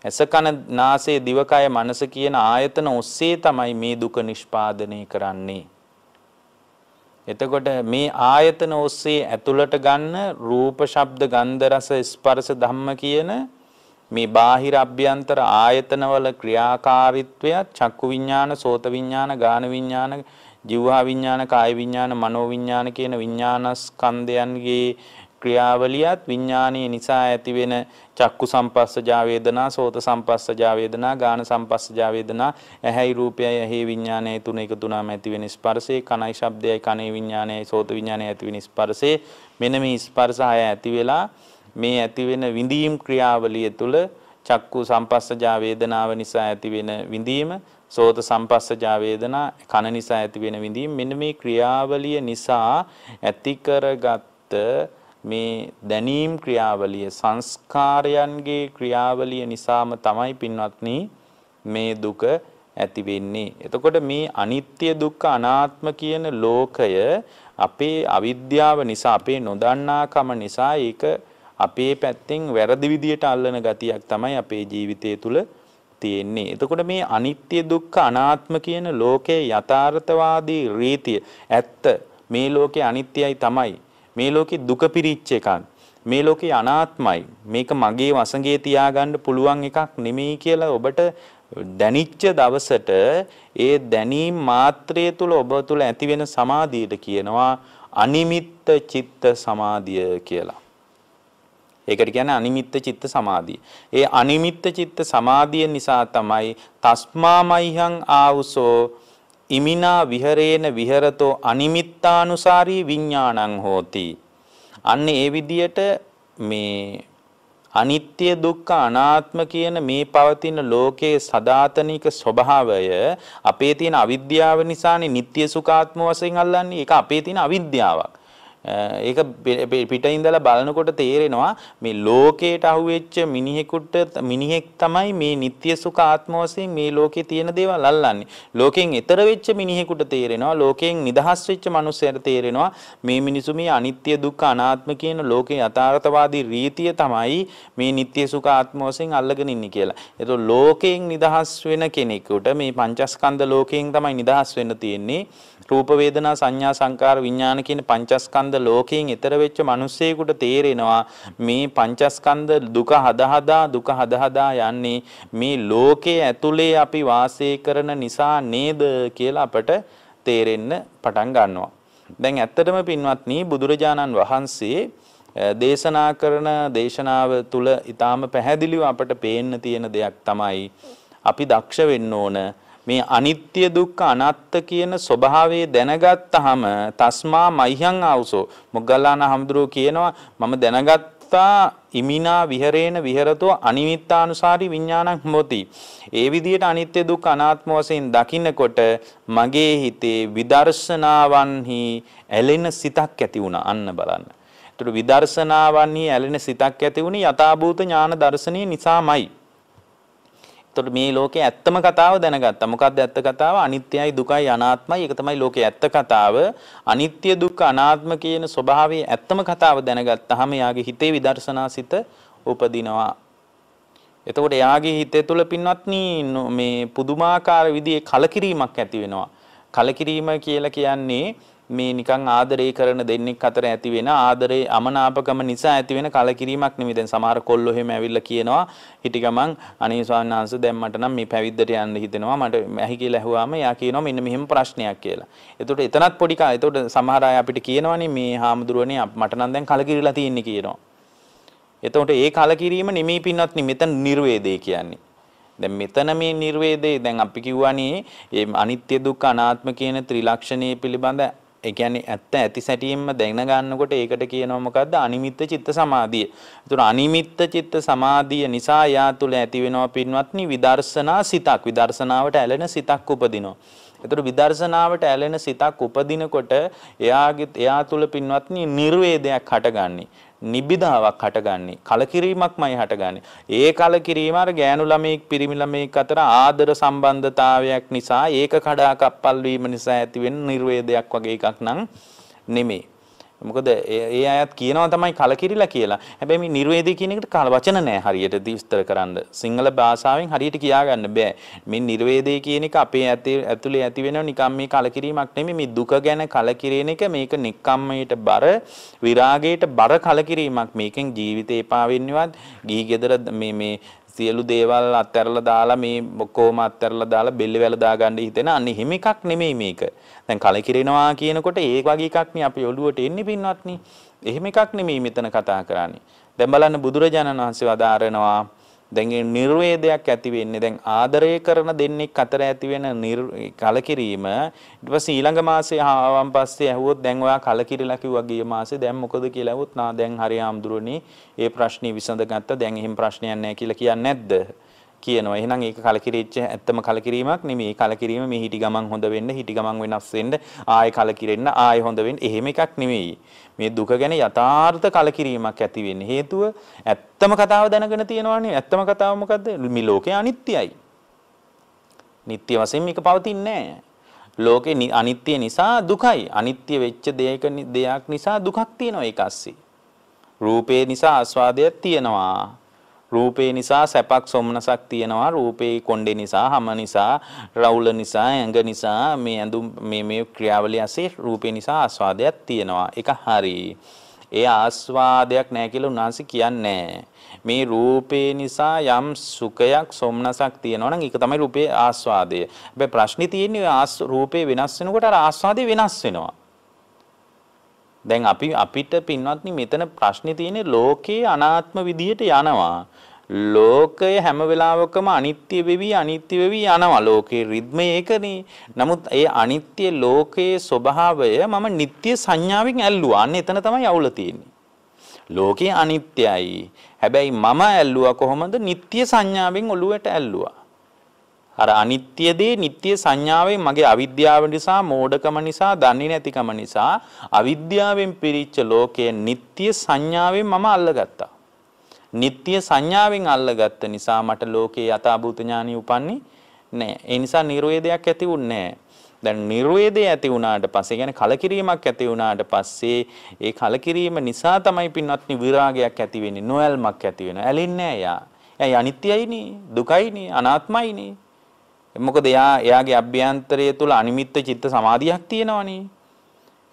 ඇස කන නාසය දිව කය මනස කියන ආයතන ඔස්සේ තමයි මේ දුක නිෂ්පාදනය කරන්නේ. එතකොට මේ ආයතන ඔස්සේ ඇතුළට ගන්න රූප ශබ්ද ගන්ධ රස ස්පර්ශ ධම්ම කියන මේ බාහිර අභ්‍යන්තර ආයතනවල ක්‍රියාකාරීත්වය චක්කු විඥාන සෝත විඥාන ගාන විඥාන ජීවහා විඥාන කාය විඥාන මනෝ විඥාන කියන විඥානස්කන්ධයන්ගේ ක්‍රියාවලියත් විඥානීය නිසා ඇතිවෙන චක්කු සම්පස්සජා වේදනා සෝත සම්පස්සජා වේදනා ගාන සම්පස්සජා වේදනා ඇහැයි රූපයයි ඇහි විඥානයයි තුන එකතු වුණාම ඇතිවෙන ස්පර්ශේ කනයි ශබ්දයයි කනේ විඥානයයි සෝත විඥානයයි ඇතිවෙන ස්පර්ශේ මෙන්න මේ ස්පර්ශ හය ඇති වෙලා මේ ඇතිවෙන විඳීම් ක්‍රියාවලිය තුළ චක්කු සම්පස්සජා වේදනාව නිසා ඇතිවෙන විඳීම, සෝත සම්පස්සජා වේදනා කන නිසා ඇතිවෙන විඳීම, මෙන්න මේ ක්‍රියාවලිය නිසා ඇති කරගත්ත මේ දැනීම් ක්‍රියාවලිය සංස්කාරයන්ගේ ක්‍රියාවලිය නිසාම තමයි පින්වත්නි මේ දුක ඇති වෙන්නේ. එතකොට මේ අනිත්‍ය දුක්ඛ අනාත්ම කියන ලෝකය අපේ අවිද්‍යාව නිසා, අපේ නොදන්නාකම නිසා ඒක අපේ පැත්තෙන් වැරදි විදියට අල්ලන ගතියක් තමයි අපේ ජීවිතය තුළ තියෙන්නේ. එතකොට මේ අනිත්‍ය දුක්ඛ අනාත්ම කියන ලෝකයේ යථාර්ථවාදී රීතිය ඇත්ත, මේ ලෝකේ අනිත්‍යයි තමයි, මේ ලෝකේ දුක පිරිච්ච එකක්, මේ ලෝකේ අනාත්මයි, මේක මගේ වසඟේ තියාගන්න පුළුවන් එකක් නෙමෙයි කියලා ඔබට දැනිච්ච දවසට ඒ දැනීම් මාත්‍රය තුළ ඔබ තුළ ඇති වෙන සමාධියට කියනවා අනිමිත්ත චිත්ත සමාධිය කියලා. ඒකට කියන්නේ අනිමිත්ත චිත්ත සමාධිය. ඒ අනිමිත්ත චිත්ත සමාධිය නිසා තමයි තස්මාමයිහං ආවුසෝ ඉමිනා විහරේන විහරතෝ අනිමිත්තානුසාරී විඥානං හෝති. අන්න ඒ විදියට මේ අනිත්‍ය දුක්ඛ අනාත්ම කියන මේ පවතින ලෝකයේ සදාතනික ස්වභාවය අපේ තියෙන අවිද්‍යාව නිසානේ නিত্য සුඛාත්ම වශයෙන් අල්ලන්නේ. ඒක අපේ තියෙන අවිද්‍යාවක්. ඒක පිටින් ඉඳලා බලනකොට තේරෙනවා මේ ලෝකයට අහුවෙච්ච මිනිහෙක් තමයි මේ නিত্য සුඛ ආත්ම වශයෙන් මේ ලෝකේ තියෙන දේවල් අල්ලන්නේ. ලෝකෙන් ඈතර වෙච්ච මිනිහෙකුට තේරෙනවා, ලෝකයෙන් නිදහස් වෙච්ච මිනිස්සුන්ට තේරෙනවා මේ මිනිසු මේ අනිත්‍ය දුක්ඛ අනාත්ම කියන ලෝකේ යථාර්ථවාදී රීතිය තමයි මේ නিত্য සුඛ ආත්ම වශයෙන් අල්ලගෙන ඉන්නේ කියලා. ඒතකොට ලෝකයෙන් නිදහස් වෙන කෙනෙකුට මේ පංචස්කන්ධ ලෝකයෙන් තමයි නිදහස් වෙන්න තියෙන්නේ. රූප වේදනා සංඥා සංකාර විඥාන කියන පංචස්කන්ධ ලෝකයෙන් ඈතර වෙච්ච මිනිස්සෙකුට තේරෙනවා මේ පංචස්කන්ධ දුක හදා යන්නේ මේ ලෝකයේ ඇතුලේ අපි වාසය කරන නිසා නේද කියලා අපට තේරෙන්න පටන් ගන්නවා. දැන් ඇත්තටම පින්වත්නි බුදුරජාණන් වහන්සේ දේශනා කරන දේශනාව තුල ඊටාම පැහැදිලිව අපට පේන්න තියෙන දෙයක් තමයි අපි දක්ෂ වෙන්න ඕන මේ අනිත්‍ය දුක්ඛ අනාත්ත කියන ස්වභාවය දැනගත්තාම තස්මා මයිහං ආවුසෝ මොග්ගල්ලාන හඳුරෝ කියනවා මම දැනගත්තා ඉමිනා විහරේන විහරතෝ අනිමිත්තානුසාරී විඥානං හොති. ඒ විදිහට අනිත්‍ය දුක්ඛ අනාත්ම වශයෙන් දකින්නකොට මගේ හිතේ විදර්ශනාවන්හි ඇලෙන සිතක් ඇති වුණා. අන්න බලන්න. ඒතර විදර්ශනාවන්හි ඇලෙන සිතක් ඇති වුණේ යථාභූත ඥාන දර්ශනීය නිසාමයි. එතකොට මේ ලෝකේ ඇත්තම කතාව දැනගත්තා. මොකක්ද ඇත්ත කතාව? අනිත්‍යයි දුකයි අනාත්මයි. ඒක තමයි ලෝකේ ඇත්ත කතාව. අනිත්‍ය දුක්ඛ අනාත්ම කියන ස්වභාවයේ ඇත්තම කතාව දැනගත්තාම යාගේ හිතේ විදර්ශනාසිත උපදිනවා. එතකොට යාගේ හිතේ තුල පින්වත්නි මේ පුදුමාකාර විදිහේ කලකිරීමක් ඇති වෙනවා. කලකිරීම කියලා කියන්නේ මේ නිකන් ආදරේ කරන දෙන්නෙක් අතර ඇති වෙන ආදරේ අමනාපකම නිසා ඇති වෙන කලකිරීමක් නෙමෙයි. දැන් සමහර කොල්ලෝ එහෙම ඇවිල්ලා කියනවා හිටි ගමන් අනේ ස්වාමීන් වහන්සේ දැන් මට නම් මේ පැවිද්දට යන්න හිතෙනවා. මට ඇහි කියලා ඇහුවාම යා කියනවා මෙන්න මෙහෙම ප්‍රශ්නයක් කියලා. එතකොට එතනත් පොඩි එතකොට සමහර අය අපිට කියනවනේ මේ හාමුදුරුවනේ මට නම් දැන් කලකිරිලා තියෙන්නේ කියනවා. එතකොට ඒ කලකිරීම නෙමෙයි පින්වත්නි මෙතන නිර්වේදේ කියන්නේ. දැන් මෙතන මේ නිර්වේදේ දැන් අපි කිව්වනේ මේ අනිත්‍ය දුක්ඛ අනාත්ම කියන ත්‍රිලක්ෂණයේ පිළිබඳ ඒ කියන්නේ ඇත්ත ඇති සැටියෙන්ම දැන ගන්නකොට ඒකට කියනවා මොකද්ද? අනිමිත්ත චිත්ත සමාධිය. ඒතර අනිමිත්ත චිත්ත සමාධිය නිසා යා තුළ ඇති වෙනවා පින්වත්නි විදර්ශනා සිතක්. විදර්ශනාවට ඇලෙන සිතක් උපදිනවා. ඒතර විදර්ශනාවට ඇලෙන සිතක් උපදිනකොට එයා තුළ පින්වත්නි නිර්වේදයක් හටගන්නේ. නිබ්බිදාවක් හටගන්නේ. කලකිරීමක්මයි හටගන්නේ. ඒ කලකිරීම අර ගෑනු ළමෙක් පිරිමි ළමෙක් අතර ආදර සම්බන්ධතාවයක් නිසා ඒක කඩා කප්පල් වීම නිසා ඇති වෙන නිර්වේදයක් වගේ එකක් නම් නෙමෙයි. මොකද ඒ අයත් කියනවා තමයි කලකිරිලා කියලා. හැබැයි මේ නිර්වේදී කියන එකට වචන නැහැ හරියට විස්තර කරන්න. සිංහල භාෂාවෙන් හරියට කියා ගන්න බෑ. මේ නිර්වේදී කියන එක අපේ ඇතුලේ ඇති වෙනව නිකම් මේ කලකිරීමක් නෙමෙයි. මේ දුක ගැන කලකිරීන එක මේක නික්කම්මයට බර විරාගයට බර කලකිරීමක්. මේකෙන් ජීවිතේ එපා වෙන්නවත් ගිහි ගෙදර මේ සියලු දේවල් අත්හැරලා දාලා මේ කොහොම අත්හැරලා දාලා බෙල්ල වැල දාගන්න හිතෙන අනේ හිම එකක් නෙමෙයි මේක. දැන් කලකිරෙනවා කියනකොට ඒ වගේ එකක් නේ අපි ඔළුවට එන්නේ පින්වත්නි. එහෙම එකක් නෙමෙයි මෙතන කතා කරන්නේ. දැන් බලන්න බුදුරජාණන් වහන්සේ වදාරනවා දැන් ඒ නිර්වේදයක් ඇති වෙන්නේ දැන් ආදරය කරන දෙන්නෙක් අතර ඇති වෙන කලකිරීම ඊට පස්සේ ඊළඟ මාසේ ආවන් පස්සේ ඇහුවොත් දැන් ඔයා කලකිරිලා කිව්වා ගිය මාසේ දැන් මොකද කියලා ඇහුවොත් නා දැන් හරි ආම්දුරනේ ඒ ප්‍රශ්නේ විසඳගත්තා දැන් එහෙම ප්‍රශ්නයක් නැහැ කියලා කියන්නේ නැද්ද කියනවා. එහෙනම් ඒක කලකිරීච්ච ඇත්තම කලකිරීමක් නෙමෙයි. කලකිරීම මේ හිටි ගමන් හොඳ වෙන්න, හිටි ගමන් වෙනස් වෙන්න, ආයෙ කලකිරෙන්න, ආයෙ හොඳ වෙන්න එහෙම එකක් නෙමෙයි. මේ දුක ගැන යථාර්ථ කලකිරීමක් ඇති වෙන්නේ. හේතුව ඇත්තම කතාව දැනගෙන තියෙනවානේ. ඇත්තම කතාව මොකද්ද? මේ ලෝකේ අනිත්‍යයි. නිට්ටය වශයෙන් මේක පවතින්නේ නැහැ. ලෝකේ අනිත්‍ය නිසා දුකයි. අනිත්‍ය වෙච්ච දෙයක් නිසා දුකක් තියෙනවා ඒක ASCII. රූපේ නිසා ආස්වාදයක් තියෙනවා. රූපේ නිසා සැපක් සොම්නසක් තියෙනවා. රූපේ කොණ්ඩේ නිසා, හැම නිසා, රවුල නිසා, ඇඟ නිසා මේ ඇඳුම් මේ ක්‍රියාවලිය ඇසේ රූපේ නිසා ආස්වාදයක් තියෙනවා. ඒක හරි. ඒ ආස්වාදයක් නැහැ කියලා උන්වහන්සේ කියන්නේ මේ රූපේ නිසා යම් සුඛයක් සොම්නසක් තියෙනවා නම් ඒක තමයි රූපේ ආස්වාදය. හැබැයි ප්‍රශ්නේ තියෙන්නේ රූපේ වෙනස් වෙනකොට අර ආස්වාදය වෙනස් වෙනවා. දැන් අපිට පින්වත්නි මෙතන ප්‍රශ්නේ තියෙන්නේ ලෝකේ අනාත්ම විදියට යනවා. ලෝකය හැම වෙලාවකම අනිත්‍ය වෙවි යනවා. ලෝකේ රිද්මය ඒකනේ. නමුත් ඒ අනිත්‍ය ලෝකයේ ස්වභාවය මම නිට්ටය සංඥාවෙන් ඇල්ලුවා. අන්න එතන තමයි අවුල තියෙන්නේ. ලෝකේ අනිත්‍යයි. හැබැයි මම ඇල්ලුවා කොහොමද? නිට්ටය සංඥාවෙන් ඔළුවට ඇල්ලුවා. අර අනිත්‍ය දේ නිට්ටය සංඥාවෙන් මගේ අවිද්‍යාව නිසා, මෝඩකම නිසා, දන්නේ නැතිකම නිසා අවිද්‍යාවෙන් පිරිච්ච ලෝකයේ නිට්ටය සංඥාවෙන් මම අල්ලගත්තා. නිට්ටය සංඥාවෙන් අල්ලගත්ත නිසා මට ලෝකේ යථාභූත ඥානිය උපන්නේ නැහැ. ඒ නිසා නිර්වේදයක් ඇති වුන්නේ නැහැ. දැන් නිර්වේදය ඇති වුණාට පස්සේ කියන්නේ කලකිරීමක් ඇති වුණාට පස්සේ ඒ කලකිරීම නිසා තමයි පින්වත්නි විරාගයක් ඇති වෙන්නේ. නොඇල්මක් ඇති වෙනවා. ඇලෙන්නේ නැහැ යා. එයා අනිත්‍යයිනේ, දුකයිනේ, අනාත්මයිනේ. මොකද එයාගේ අභ්‍යන්තරය තුළ අනිමිත්ත චිත්ත සමාධියක් තියෙනවනේ.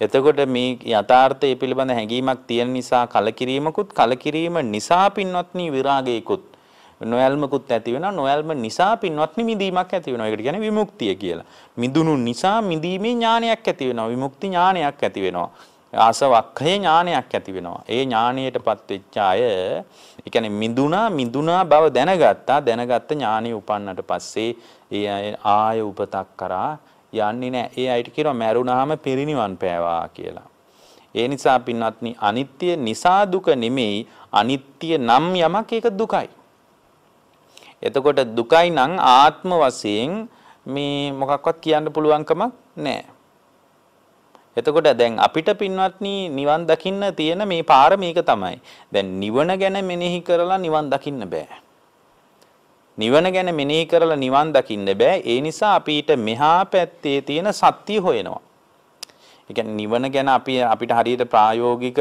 එතකොට මේ යථාර්ථය පිළිබඳ හැඟීමක් තියෙන නිසා කලකිරීම නිසා පින්වත්නි විරාගයකුත් නොයල්මකුත් ඇති වෙනවා. නොයල්ම නිසා පින්වත්නි මිදීමක් ඇති වෙනවා. ඒකට කියන්නේ විමුක්තිය කියලා. මිදුණු නිසා මිදීමේ ඥානයක් ඇති වෙනවා. විමුක්ති ඥානයක් ඇති වෙනවා. ආසවක්ඛය ඥානයක් ඇති වෙනවා. ඒ ඥානයටපත් වෙච්ච අය ඒ කියන්නේ මිදුණා බව දැනගත්ත ඥානිය උපන්නට පස්සේ ඒ අය ආය උපතක් කරා යන්නේ නැහැ. ඒ අයිට කියනවා මැරුණාම පිරිනිවන් පෑවා කියලා. ඒ නිසා පින්වත්නි අනිත්‍ය නිසා දුක නෙමෙයි, අනිත්‍ය නම් යමක් ඒක දුකයි. එතකොට දුකයි නම් ආත්ම වශයෙන් මේ මොකක්වත් කියන්න පුළුවන්කමක් නැහැ. එතකොට දැන් අපිට පින්වත්නි නිවන් දකින්න තියෙන මේ පාර මේක තමයි. දැන් නිවන ගැන මෙනෙහි කරලා නිවන් දකින්න බෑ. නිවන ගැන මෙනෙහි කරලා නිවන් දකින්න බෑ. ඒ නිසා අපිට මෙහා පැත්තේ තියෙන සත්‍ය හොයනවා. ඒ කියන්නේ නිවන ගැන අපිට හරියට ප්‍රායෝගික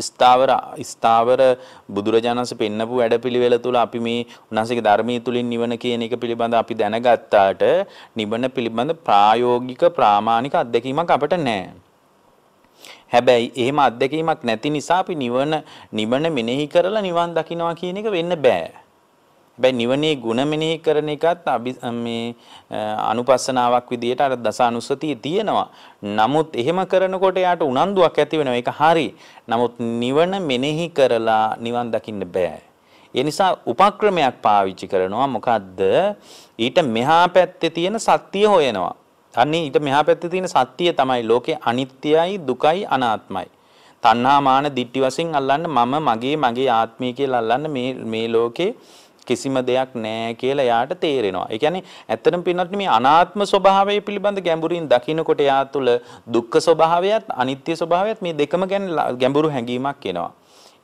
ස්ථාවර බුදුරජාණන්සේ පෙන්නපු වැඩපිළිවෙල තුල අපි මේ උන්වහන්සේගේ ධර්මයේ තුලින් නිවන කියන එක පිළිබඳ අපි දැනගත්තාට නිවන පිළිබඳ ප්‍රායෝගික ප්‍රාමාණික අත්දැකීමක් අපිට නැහැ. හැබැයි එහෙම අත්දැකීමක් නැති නිසා අපි නිවන මෙනෙහි කරලා නිවන් දකින්නවා කියන එක වෙන්න බෑ. හැබැයි නිවනේ ගුණ මෙනෙහි කරන එකත් මේ අනුපස්සනාවක් විදියට අර දස අනුස්සතිය තියෙනවා. නමුත් එහෙම කරනකොට යාට උනන්දුවක් ඇති වෙනවා. ඒක හරි. නමුත් නිවන මෙනෙහි කරලා නිවන් දකින්න බෑ. ඒ නිසා උපක්‍රමයක් පාවිච්චි කරනවා. මොකද්ද? ඊට මෙහා පැත්තේ තියෙන සත්‍ය හොයනවා. අනේ ඊට මෙහා පැත්තේ තියෙන සත්‍ය තමයි ලෝකේ අනිත්‍යයි, දුකයි, අනාත්මයි. තණ්හා මාන දිට්ඨි වශයෙන් අල්ලන්න මගේ ආත්මය කියලා අල්ලන්න මේ ලෝකේ කිසිම දෙයක් නැහැ කියලා යාට තේරෙනවා. ඒ කියන්නේ ඇත්තටම පින්නත් මේ අනාත්ම ස්වභාවය පිළිබඳ ගැඹුරින් දකින්නකොට යා තුළ දුක්ඛ ස්වභාවයත් අනිත්‍ය ස්වභාවයත් මේ දෙකම ගැන ගැඹුරු හැඟීමක් එනවා.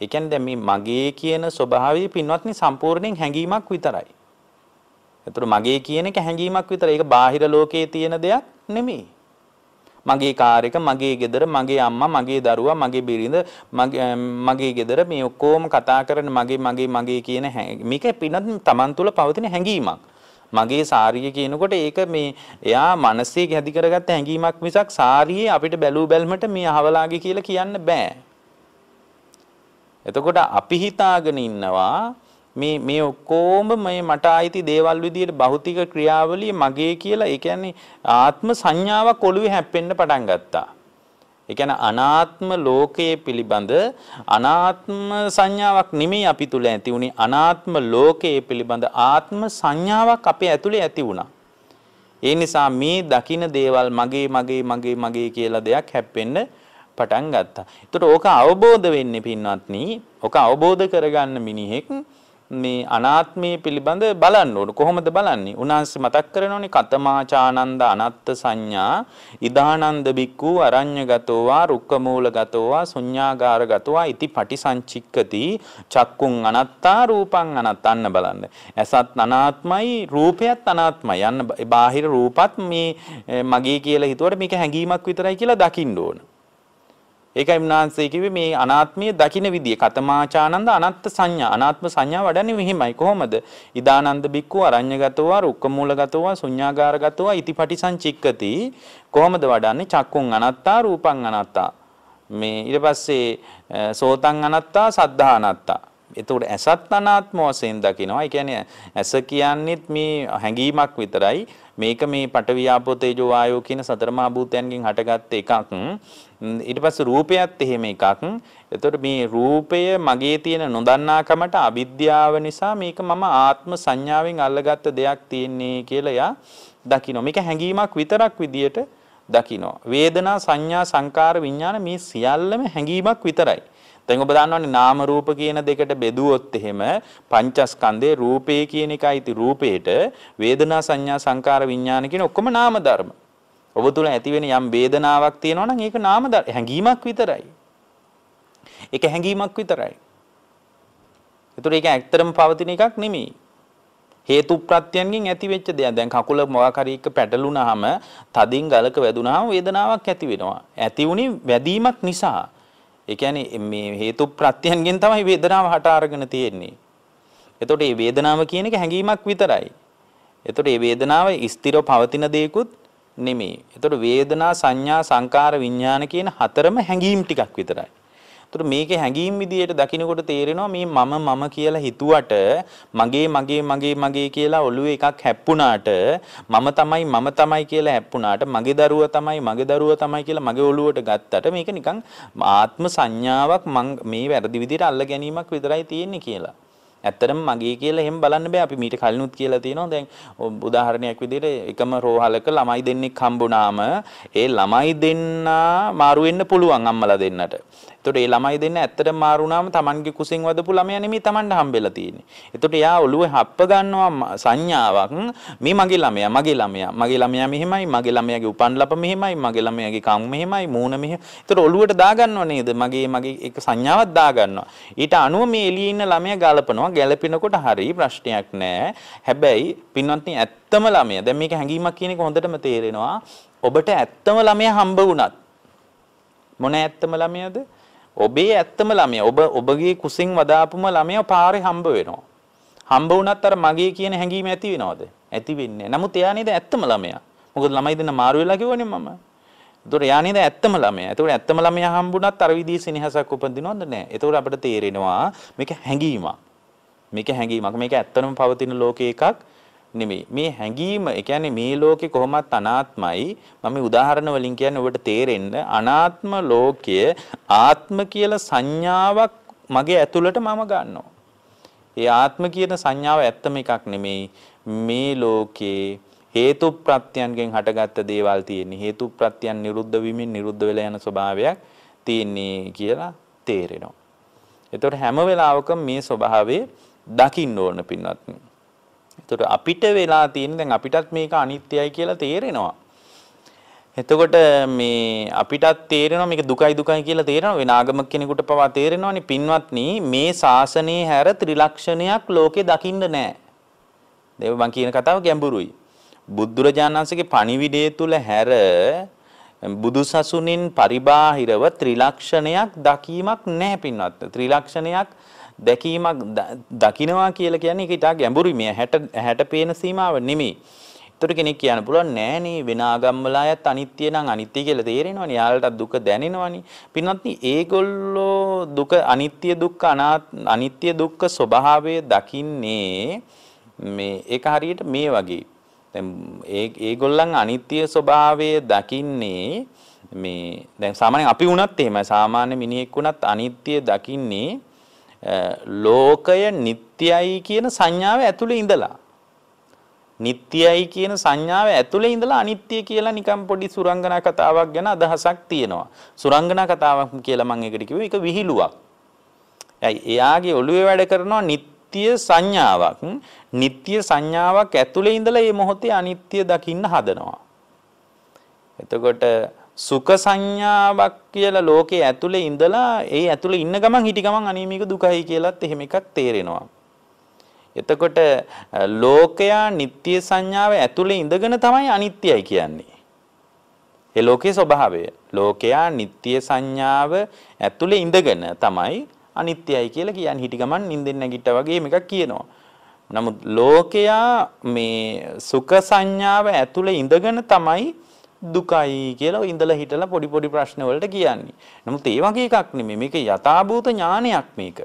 ඒ කියන්නේ දැන් මේ මගේ කියන ස්වභාවය පින්නත්නි සම්පූර්ණයෙන් හැඟීමක් විතරයි. ඒතර මගේ කියන එක හැඟීමක් විතරයි. ඒක බාහිර ලෝකයේ තියෙන දෙයක් නෙමෙයි. මගේ කාර් එක, මගේ ගෙදර, මගේ අම්මා, මගේ දරුවා, මගේ බිරිඳ, මගේ ගෙදර මේ ඔක්කොම කතා කරන මගේ කියන මේක පින්නත් තමන් තුළ පවතින හැඟීමක්. මගේ සාරිය කියනකොට ඒක මේ එයා මනසේ හැදි කරගත්ත හැඟීමක් මිසක් සාරියේ අපිට බැලූ බැල්මට මේ අහවලාගේ කියලා කියන්න බෑ. එතකොට අපි හිතාගෙන ඉන්නවා මේ ඔක්කොම මේ මට ආйти දේවල් විදියට භෞතික ක්‍රියාවලිය මගේ කියලා. ඒ කියන්නේ ආත්ම සංඥාවක් ඔළුවේ හැප්පෙන්න පටන් ගත්තා. ඒ කියන්නේ අනාත්ම ලෝකයේ පිළිබඳ අනාත්ම සංඥාවක් නෙමෙයි අපි තුල ඇති වුණේ. අනාත්ම ලෝකයේ පිළිබඳ ආත්ම සංඥාවක් අපේ ඇතුලේ ඇති වුණා. ඒ නිසා මේ දකින්න දේවල් මගේ කියලා දෙයක් හැප්පෙන්න පටන් ගත්තා. ඒතකොට ඕක අවබෝධ වෙන්නේ පින්වත්නි. ඕක අවබෝධ කරගන්න මිනිහෙක් මේ අනාත්මයේ පිළිබඳ බලන්න ඕන. කොහොමද බලන්නේ? උන්වහන්සේ මතක් කරනෝනේ කතමාචානන්ද අනත්ත් සංඥා ඉදානන්ද බික්ඛු අරඤ්‍යගතෝ වා රුක්කමූලගතෝ වා ශුඤ්ඤාගාරගතෝ වා ඉති පටිසංචික්කති චක්කුං අනත්තා රූපං අනත්තන්න බලන්න. ඇසත් අනාත්මයි රූපයත් අනාත්මයි. යන්න බාහිර රූපත් මේ මගේ කියලා හිතුවට මේක හැඟීමක් විතරයි කියලා දකින්න ඕන. ඒකයි උන්වහන්සේ කිව්වේ මේ අනාත්මයේ දකින්න විදිය කතමාචානන්ද අනත්ත් සංඥා අනාත්ම සංඥා වඩන්නේ මෙහිමයි කොහොමද ඉදානන්ද බික්ඛු අරඤ්‍යගතෝ වා රුක්කමූලගතෝ වා ශුඤ්ඤාගාරගතෝ වා ඉතිපටිසංචික්කති කොහොමද වඩන්නේ චක්කුං අනත්තා රූපං අනත්තා මේ ඊට පස්සේ සෝතං අනත්තා සද්ධා අනත්තා එතකොට ඇසත් අනාත්ම වශයෙන් දකිනවා. ඒ කියන්නේ ඇස කියන්නේත් මේ හැඟීමක් විතරයි. මේක මේ පඨවි ආපෝ තේජෝ වායෝ කියන සතර මහා භූතයන්ගෙන් හටගත්ත එකක්. ඊට පස්සේ රූපයත් එහෙම එකක්. එතකොට මේ රූපය මගේ තියෙන නොදන්නාකමට අවිද්‍යාව නිසා මේක මම ආත්ම සංඥාවෙන් අල්ලගත්ත දෙයක් තියෙන්නේ කියලා යා දකිනවා. මේක හැඟීමක් විතරක් විදියට දකිනවා. වේදනා සංඥා සංකාර විඥාන මේ සියල්ලම හැඟීමක් විතරයි. දැන් ඔබ දන්නවනේ නාම රූප කියන දෙකට බෙදුවොත් එහෙම පංචස්කන්ධේ රූපේ කියන එකයි රූපේට වේදනා සංඥා සංකාර විඥාන කියන ඔක්කොම නාම ධර්ම. ඔබ තුල ඇති වෙන යම් වේදනාවක් තියෙනවා නම් ඒක නාම හැඟීමක් විතරයි. ඒක හැඟීමක් විතරයි. ඒතර ඒක ඇත්තටම පවතින එකක් නෙමෙයි. හේතු ප්‍රත්‍යයන්ගෙන් ඇති වෙච්ච දෙයක්. දැන් කකුල මොකක් හරි එක පැටලුනහම තදින් ගලක වැදුනහම වේදනාවක් ඇති වෙනවා. ඇති වුණේ වැදීමක් නිසා. ඒ කියන්නේ මේ හේතු ප්‍රත්‍යයන්ගෙන් තමයි වේදනාව හට අරගෙන තියෙන්නේ. එතකොට මේ වේදනාව කියන එක හැඟීමක් විතරයි. එතකොට මේ වේදනාව ස්ථිරව පවතින දෙයක්ුත් නෙමෙයි. එතකොට වේදනා සංඥා සංකාර විඥාන කියන හතරම හැඟීම් ටිකක් විතරයි. එතකොට මේකේ හැඟීම් විදියට දකින්නකොට තේරෙනවා මේ මම කියලා හිතුවට මගේ කියලා ඔළුවේ එකක් හැප්පුණාට මම තමයි කියලා හැප්පුණාට මගේ දරුවා තමයි කියලා මගේ ඔළුවට ගත්තට මේක නිකන් ආත්ම සංඥාවක් මේ වැරදි විදියට අල්ල ගැනීමක් විතරයි තියෙන්නේ කියලා. ඇත්තටම මගේ කියලා එහෙම බලන්න බෑ. අපි මීට කලිනුත් කියලා තියෙනවා. දැන් උදාහරණයක් විදිහට එකම රෝහලක ළමයි දෙන්නෙක් හම්බුනාම ඒ ළමයි දෙන්නා මාරු වෙන්න පුළුවන් අම්මලා දෙන්නට. එතකොට ඒ ළමයි දෙන්න ඇත්තටම මාරු වුණාම Tamanගේ කුසින් වදපු ළමයා නෙමෙයි Tamanට හම්බෙලා තියෙන්නේ. එතකොට එයා ඔළුවේ හප්ප ගන්නවා සංඥාවක් මේ මගේ ළමයා මෙහෙමයි, මගේ ළමයාගේ උපන් ලප මෙහෙමයි, මගේ ළමයාගේ කම් මෙහෙමයි, මූණ මෙහෙම. එතකොට ඔළුවට දාගන්නව නේද? මගේ එක සංඥාවක් දාගන්නවා. ඊට අනුව මේ එළියේ ඉන්න ළමයා ගලපනවා. ගැලපෙනකොට හරි ප්‍රශ්නයක් නැහැ. හැබැයි පින්වත්නි ඇත්තම ළමයා දැන් මේක හැංගීමක් කියන එක හොඳටම තේරෙනවා. ඔබට ඇත්තම ළමයා හම්බ වුණත් මොන ඇත්තම ළමයාද? ඔබේ ඇත්තම ළමයා ඔබගේ කුසින් වදාපුම ළමයා පාරේ හම්බ වෙනවා. හම්බ වුණත් අර මගේ කියන හැඟීම ඇති වෙනවද? ඇති වෙන්නේ නැහැ. නමුත් එයා නේද ඇත්තම ළමයා. මොකද ළමයි දෙන්න මාරු වෙලා කිව්වනේ මම. ඒතකොට එයා නේද ඇත්තම ළමයා. ඒතකොට ඇත්තම ළමයා හම්බුණත් අර විදිහේ සෙනෙහසක් උපදිනවද නැහැ. ඒතකොට අපිට තේරෙනවා මේක හැඟීමක්. මේක ඇත්තටම පවතින ලෝකේ එකක් නෙමෙයි. මේ හැඟීම, ඒ කියන්නේ මේ ලෝකේ කොහොමත් අනාත්මයි. මම උදාහරණ වලින් කියන්නේ ඔබට තේරෙන්න අනාත්ම ලෝකය ආත්ම කියලා සංඥාවක් මගේ ඇතුළට මම ගන්නවා. ඒ ආත්ම කියන සංඥාව ඇත්තම එකක් නෙමෙයි. මේ ලෝකේ හේතු ප්‍රත්‍යයන්ගෙන් හටගත්ත දේවල් තියෙන්නේ. හේතු ප්‍රත්‍යයන් නිරුද්ධ වීමෙන් නිරුද්ධ වෙලා යන ස්වභාවයක් තියෙන්නේ කියලා තේරෙනවා. ඒතකොට හැම වෙලාවකම මේ ස්වභාවය දකින්න ඕන පින්වත්නි. එතකොට අපිට වෙලා තියෙන දැන් අපිටත් මේක අනිත්‍යයි කියලා තේරෙනවා. එතකොට මේ අපිටත් තේරෙනවා මේක දුකයි කියලා තේරෙනවා. වෙන ආගමක කෙනෙකුට පවා තේරෙනවානේ පින්වත්නි මේ ශාසනයේ හැර ත්‍රිලක්ෂණයක් ලෝකේ දකින්න නැහැ. දේව මං කියන කතාව ගැඹුරුයි. බුදුරජාණන් වහන්සේගේ පණිවිඩය තුල හැර බුදුසසුනින් පරිබාහිරව ත්‍රිලක්ෂණයක් දකීමක් නැහැ පින්වත්. ත්‍රිලක්ෂණයක් දැකීමක් දකින්නවා කියලා කියන්නේ ඒක ඉතා ගැඹුරුයි. මේ 60 පේන සීමාව නෙමෙයි. ඒතර කෙනෙක් කියන්න පුළුවන් නෑනේ වෙන ආගම් වල අයත් අනිත්‍ය නම් අනිත්‍ය කියලා තේරෙනවනේ. යාළට දුක දැනෙනවනේ. පින්වත්නි ඒගොල්ලෝ දුක අනිත්‍ය දුක්ඛ අනිත්‍ය දුක්ඛ ස්වභාවය දකින්නේ මේ ඒක හරියට මේ වගේ. දැන් ඒගොල්ලන් අනිත්‍ය ස්වභාවය දකින්නේ මේ දැන් සාමාන්‍යයෙන් අපි වුණත් එහෙමයි. සාමාන්‍ය මිනිහෙක් වුණත් අනිත්‍ය දකින්නේ ලෝකය නිට්ටයයි කියන සංඥාව ඇතුලේ ඉඳලා. නිට්ටයයි කියන සංඥාව ඇතුලේ ඉඳලා අනිත්‍ය කියලා නිකම් පොඩි සුරංගනා කතාවක් ගැන අදහසක් තියෙනවා. සුරංගනා කතාවක් කියලා මම ඒකට කිව්වේ ඒක විහිළුවක්. එයාගේ ඔළුවේ වැඩ කරනවා නිට්ටය සංඥාවක්. නිට්ටය සංඥාවක් ඇතුලේ ඉඳලා මේ මොහොතේ අනිත්‍ය දකින්න හදනවා. එතකොට සුඛ සංඥාවක් කියලා ලෝකයේ ඇතුලේ ඉඳලා ඒ ඇතුලේ ඉන්න ගමන් හිටි ගමන් අනේ මේක දුකයි කියලාත් එහෙම එකක් තේරෙනවා. එතකොට ලෝකයා නිට්ටය සංඥාව ඇතුලේ ඉඳගෙන තමයි අනිත්‍යයි කියන්නේ. ඒ ලෝකයේ ස්වභාවය. ලෝකයා නිට්ටය සංඥාව ඇතුලේ ඉඳගෙන තමයි අනිත්‍යයි කියලා කියන්නේ. හිටි ගමන් නිින්දෙන් නැගිට්ටා වගේ මේකක් කියනවා. නමුත් ලෝකයා මේ සුඛ සංඥාව ඇතුලේ ඉඳගෙන තමයි දුකයි කියලා ඉඳලා හිටලා පොඩි පොඩි ප්‍රශ්න වලට කියන්නේ. නමුත් ඒ වගේ එකක් නෙමෙයි. මේක යථාභූත ඥානයක් මේක.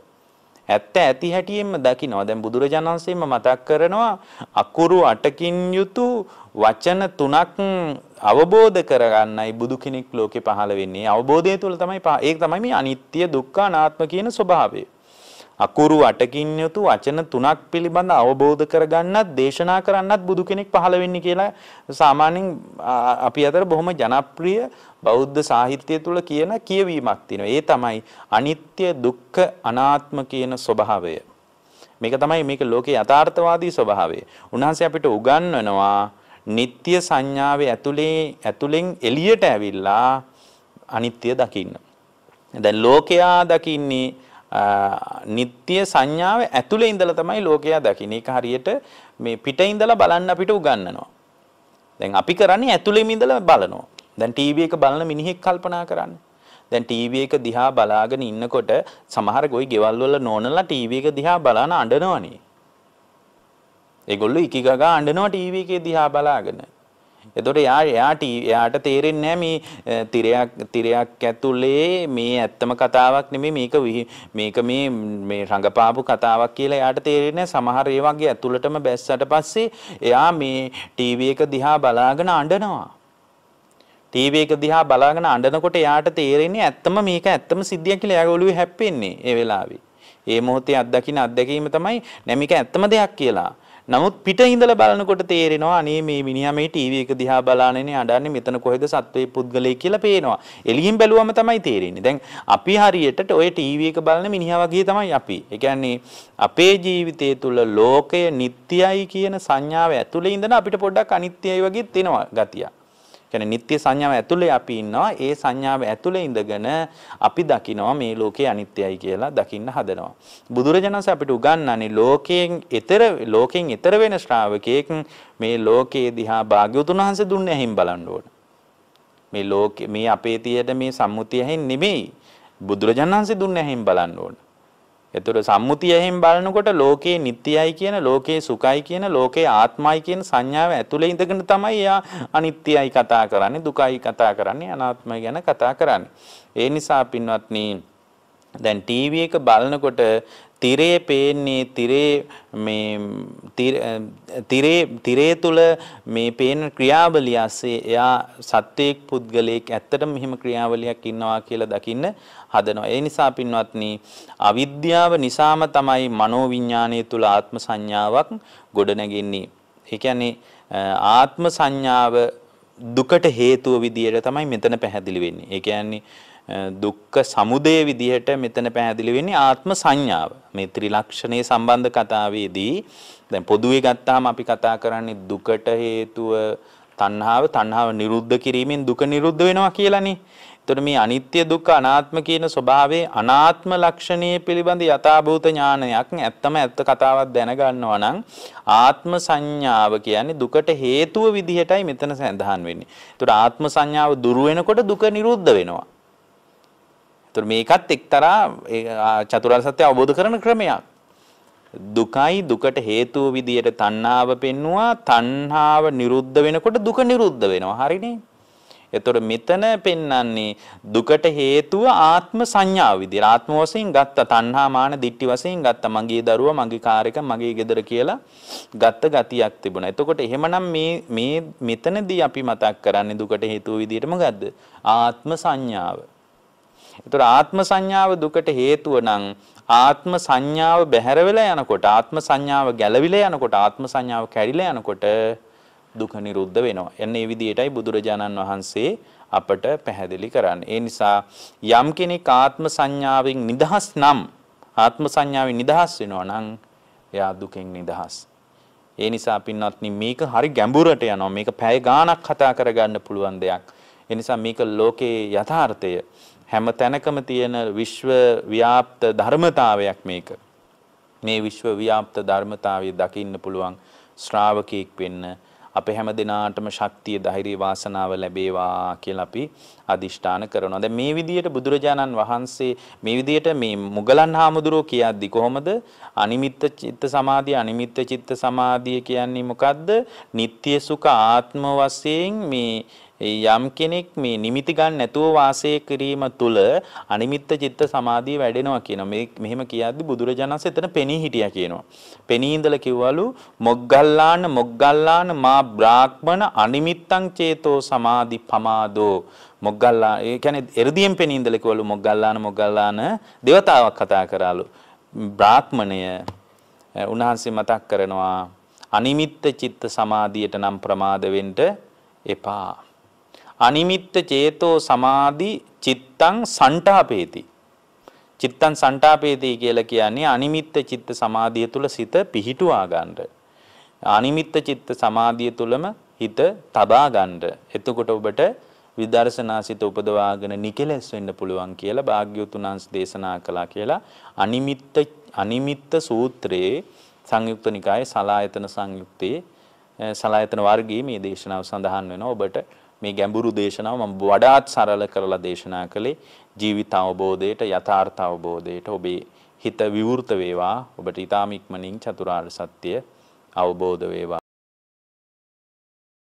ඇත්ත ඇති හැටියෙන්ම දකිනවා. දැන් බුදුරජාණන් වහන්සේම මතක් කරනවා අකුරු 8කින් යුතු වචන 3ක් අවබෝධ කරගන්නයි බුදු කෙනෙක් ලෝකේ පහළ වෙන්නේ. අවබෝධය තුළ තමයි ඒක තමයි මේ අනිත්‍ය දුක්ඛ අනාත්ම කියන ස්වභාවය. අකුරු 8කින් යුතු වචන 3ක් පිළිබඳ අවබෝධ කරගන්නත් දේශනා කරන්නත් බුදු කෙනෙක් පහළ වෙන්නේ කියලා සාමාන්‍යයෙන් අපි අතර බොහොම ජනප්‍රිය බෞද්ධ සාහිත්‍යය තුළ කියන කියවීමක් තියෙනවා. ඒ තමයි අනිත්‍ය දුක්ඛ අනාත්ම කියන ස්වභාවය. මේක තමයි මේක ලෝකේ යථාර්ථවාදී ස්වභාවය. උන්වහන්සේ අපිට උගන්වනවා නිට්ටය සංඥාවේ ඇතුලෙන් එළියට ඇවිල්ලා අනිත්‍ය දකින්න. දැන් ලෝකයා දකින්නේ නිට්ටය සංඥාව ඇතුලේ ඉඳලා තමයි ලෝකයා දකින්නේ. ඒක හරියට මේ පිටින් ඉඳලා බලන්න අපිට උගන්වනවා. දැන් අපි කරන්නේ ඇතුලේම ඉඳලා බලනවා. දැන් ටීවී එක බලන මිනිහෙක් කල්පනා කරන්න. දැන් ටීවී එක දිහා බලාගෙන ඉන්නකොට සමහර ගොයි ගෙවල් වල නෝනලා ටීවී එක දිහා බලන අඬනවනේ. ඒගොල්ලෝ ඉකිගගා අඬනවා ටීවී එකේ දිහා බලාගෙන. එතකොට එයාට තේරෙන්නේ නැහැ මේ තිරයක් ඇතුලේ මේ ඇත්තම කතාවක් නෙමෙයි මේක මේ රංගපාපු කතාවක් කියලා එයාට තේරෙන්නේ සමහර ඒ වගේ ඇතුළටම බැස්සට පස්සේ එයා මේ ටීවී එක දිහා බලාගෙන අඬනවා. ටීවී එක දිහා බලාගෙන අඬනකොට එයාට තේරෙන්නේ මේක ඇත්තම සිද්ධියක් කියලා එයාගේ ඔළුවේ හැප්පෙන්නේ ඒ වෙලාවේ. ඒ මොහොතේ අත්දැකීම තමයි නෑ මේක ඇත්තම දෙයක් කියලා. නමුත් පිට ඉඳලා බලනකොට තේරෙනවා අනේ මේ මිනිහා මේ ටීවී එක දිහා බලානේනේ අඬන්නේ මෙතන කොහෙද සත්වයේ පුද්ගලයෙක් කියලා පේනවා. එළියෙන් බැලුවම තමයි තේරෙන්නේ. දැන් අපි හරියට ඔය ටීවී එක බලන මිනිහා වගේ තමයි අපි. ඒ කියන්නේ අපේ ජීවිතය තුළ ලෝකය නිට්ටයයි කියන සංඥාව ඇතුලේ ඉඳන් අපිට පොඩ්ඩක් අනිත්‍යයි වගේ තේනවා ගතිය. කියන්නේ නිට්ටය සංඥාව ඇතුලේ අපි ඉන්නවා. ඒ සංඥාව ඇතුලේ ඉඳගෙන අපි දකිනවා මේ ලෝකේ අනිත්‍යයි කියලා දකින්න හදනවා. බුදුරජාණන් වහන්සේ අපිට උගන්වන්නේ ලෝකෙන් ඈතර වෙන ශ්‍රාවකයෙක් මේ ලෝකේ දිහා භාග්‍යවතුන් වහන්සේ දුන්නේ ඇහිම් බලන්න ඕන. මේ අපේ තියෙන මේ සම්මුතිය ඇහින් නෙමෙයි. බුදුරජාණන් වහන්සේ දුන්නේ ඇහිම් බලන්න ඕන. එතකොට සම්මුතිය එහෙන් බලනකොට ලෝකේ නිට්ටයයි කියන ලෝකේ සුඛයි කියන ලෝකේ ආත්මයි කියන සංඥාව ඇතුලේ ඉඳගෙන තමයි එයා අනිත්‍යයි කතා කරන්නේ දුකයි කතා කරන්නේ අනාත්මයි ගැන කතා කරන්නේ. ඒ නිසා පින්වත්නි දැන් ටීවී එක බලනකොට තිරේ පේන්නේ තිරේ තුල මේ පේන ක්‍රියාවලිය ඇස්සේ එයා සත්‍යයක් පුද්ගලයෙක් ඇත්තටම මෙහෙම ක්‍රියාවලියක් ඉන්නවා කියලා දකින්න හදනවා. ඒ නිසා පින්වත්නි අවිද්‍යාව නිසාම තමයි මනෝවිඤ්ඤාණය තුල ආත්ම සංඥාවක් ගොඩනැගෙන්නේ. ඒ කියන්නේ ආත්ම සංඥාව දුකට හේතුව විදියට තමයි මෙතන පැහැදිලි වෙන්නේ. ඒ කියන්නේ දුක්ඛ සමුදය විදිහට මෙතන පැහැදිලි වෙන්නේ ආත්ම සංඥාව. මේ ත්‍රිලක්ෂණයේ සම්බන්ධ කතාවේදී දැන් පොදුවේ ගත්තාම අපි කතා කරන්නේ දුකට හේතුව තණ්හාව නිරුද්ධ කිරීමෙන් දුක නිරුද්ධ වෙනවා කියලානේ. එතකොට මේ අනිත්‍ය දුක්ඛ අනාත්ම කියන ස්වභාවයේ අනාත්ම ලක්ෂණයේ පිළිබඳ යථාභූත ඥානයක් ඇත්ත කතාවක් දැනගන්නවා නම් ආත්ම සංඥාව කියන්නේ දුකට හේතුව විදිහටයි මෙතන සඳහන් වෙන්නේ. එතකොට ආත්ම සංඥාව දුරු වෙනකොට දුක නිරුද්ධ වෙනවා. එතකොට මේකත් එක්තරා චතුරාර්ය සත්‍ය අවබෝධ කරන ක්‍රමයක්. දුකයි දුකට හේතුව විදියට තණ්හාව පෙන්නවා. තණ්හාව නිරුද්ධ වෙනකොට දුක නිරුද්ධ වෙනවා. හරිනේ? එතකොට මෙතන පෙන්වන්නේ දුකට හේතුව ආත්ම සංඥාව විදිහට. ආත්ම වශයෙන් ගත්ත තණ්හා මාන දිට්ඨි වශයෙන් ගත්ත මගේ දරුවා, මගේ කාර් එක, මගේ ගෙදර කියලා ගත්ත ගතියක් තිබුණා. එතකොට එහෙමනම් මේ මෙතනදී අපි මතක් කරන්නේ දුකට හේතුව විදිහට මොකද්ද? ආත්ම සංඥාව. එතකොට ආත්ම සංඥාව දුකට හේතුව නම් ආත්ම සංඥාව බැහැර වෙලා යනකොට, ආත්ම සංඥාව ගැලවිලා යනකොට, ආත්ම සංඥාව කැඩිලා යනකොට දුක නිරුද්ධ වෙනවා. එන්නේ මේ විදිහටයි බුදුරජාණන් වහන්සේ අපට පැහැදිලි කරන්නේ. ඒ නිසා යම් කෙනෙක් ආත්ම සංඥාවෙන් නිදහස් නම්, ආත්ම සංඥාවෙන් නිදහස් වෙනවා නම් එයා දුකෙන් නිදහස්. ඒ නිසා පින්වත්නි මේක හරි ගැඹුරට යනවා. මේක පැය ගාණක් කතා කරගන්න පුළුවන් දෙයක්. ඒ නිසා මේක ලෝකේ යථාර්ථය. හැම තැනකම තියෙන විශ්ව ව්‍යාප්ත ධර්මතාවයක් මේක. මේ විශ්ව ව්‍යාප්ත ධර්මතාවය දකින්න පුළුවන් ශ්‍රාවකෙක් වෙන්න අපේ හැම දිනාටම ශක්තිය, ධෛර්ය, වාසනාව ලැබේවා කියලා අපි අදිෂ්ඨාන කරනවා. දැන් මේ විදිහට බුදුරජාණන් වහන්සේ මේ විදිහට මේ මුගලන් හාමුදුරුවෝ කියද්දි කොහොමද අනිමිත්ත චිත්ත සමාධිය, අනිමිත්ත චිත්ත සමාධිය කියන්නේ මොකද්ද? නিত্য සුඛ ආත්ම වශයෙන් මේ යම් කෙනෙක් මේ නිමිති ගන්න නැතුව වාසය කිරීම තුළ අනිමිත්ත චිත්ත සමාධිය වැඩෙනවා කියනවා. මේ මෙහෙම කියද්දි බුදුරජාණන් වහන්සේ එතන පෙනී හිටියා කියනවා. පෙනී ඉඳලා කිව්වලු මොග්ගල්ලාන මා බ්‍රාහ්මණ අනිමිත්තං චේතෝ සමාධි පමාදෝ. මොග්ගල්ලා ඒ කියන්නේ එ르දියෙන් පෙනී ඉඳලා කිව්වලු මොග්ගල්ලාන දේවතාවක් කතා කරාලු. බ්‍රාහ්මණය උන්වහන්සේ මතක් කරනවා අනිමිත්ත චිත්ත සමාධියට නම් ප්‍රමාද වෙන්න එපා. අනිමිත්ත චේතෝ සමාධි චිත්තං සන්ටාපේති. චිත්තං සන්ටාපේති කියලා කියන්නේ අනිමිත්ත චිත්ත සමාධිය තුල සිත පිහිටුවා ගන්න. අනිමිත්ත චිත්ත සමාධිය තුලම හිත තබා ගන්න. එතකොට ඔබට විදර්ශනාසිත උපදවාගෙන නිකලස් වෙන්න පුළුවන් කියලා භාග්‍යවතුන් වහන්සේ දේශනා කළා කියලා අනිමිත්ත සූත්‍රයේ සංයුක්ත නිකායේ සලායතන සංයුත්තේ සලායතන වර්ගයේ මේ දේශනාව සඳහන් වෙනවා. ඔබට මේ ගැඹුරු දේශනාව මම වඩාත් සරල කරලා දේශනා කළේ ජීවිත අවබෝධයට, යථාර්ථ අවබෝධයට. ඔබේ හිත විවෘත වේවා. ඔබට ඊටාම ඉක්මනින් චතුරාර්ය සත්‍ය අවබෝධ වේවා.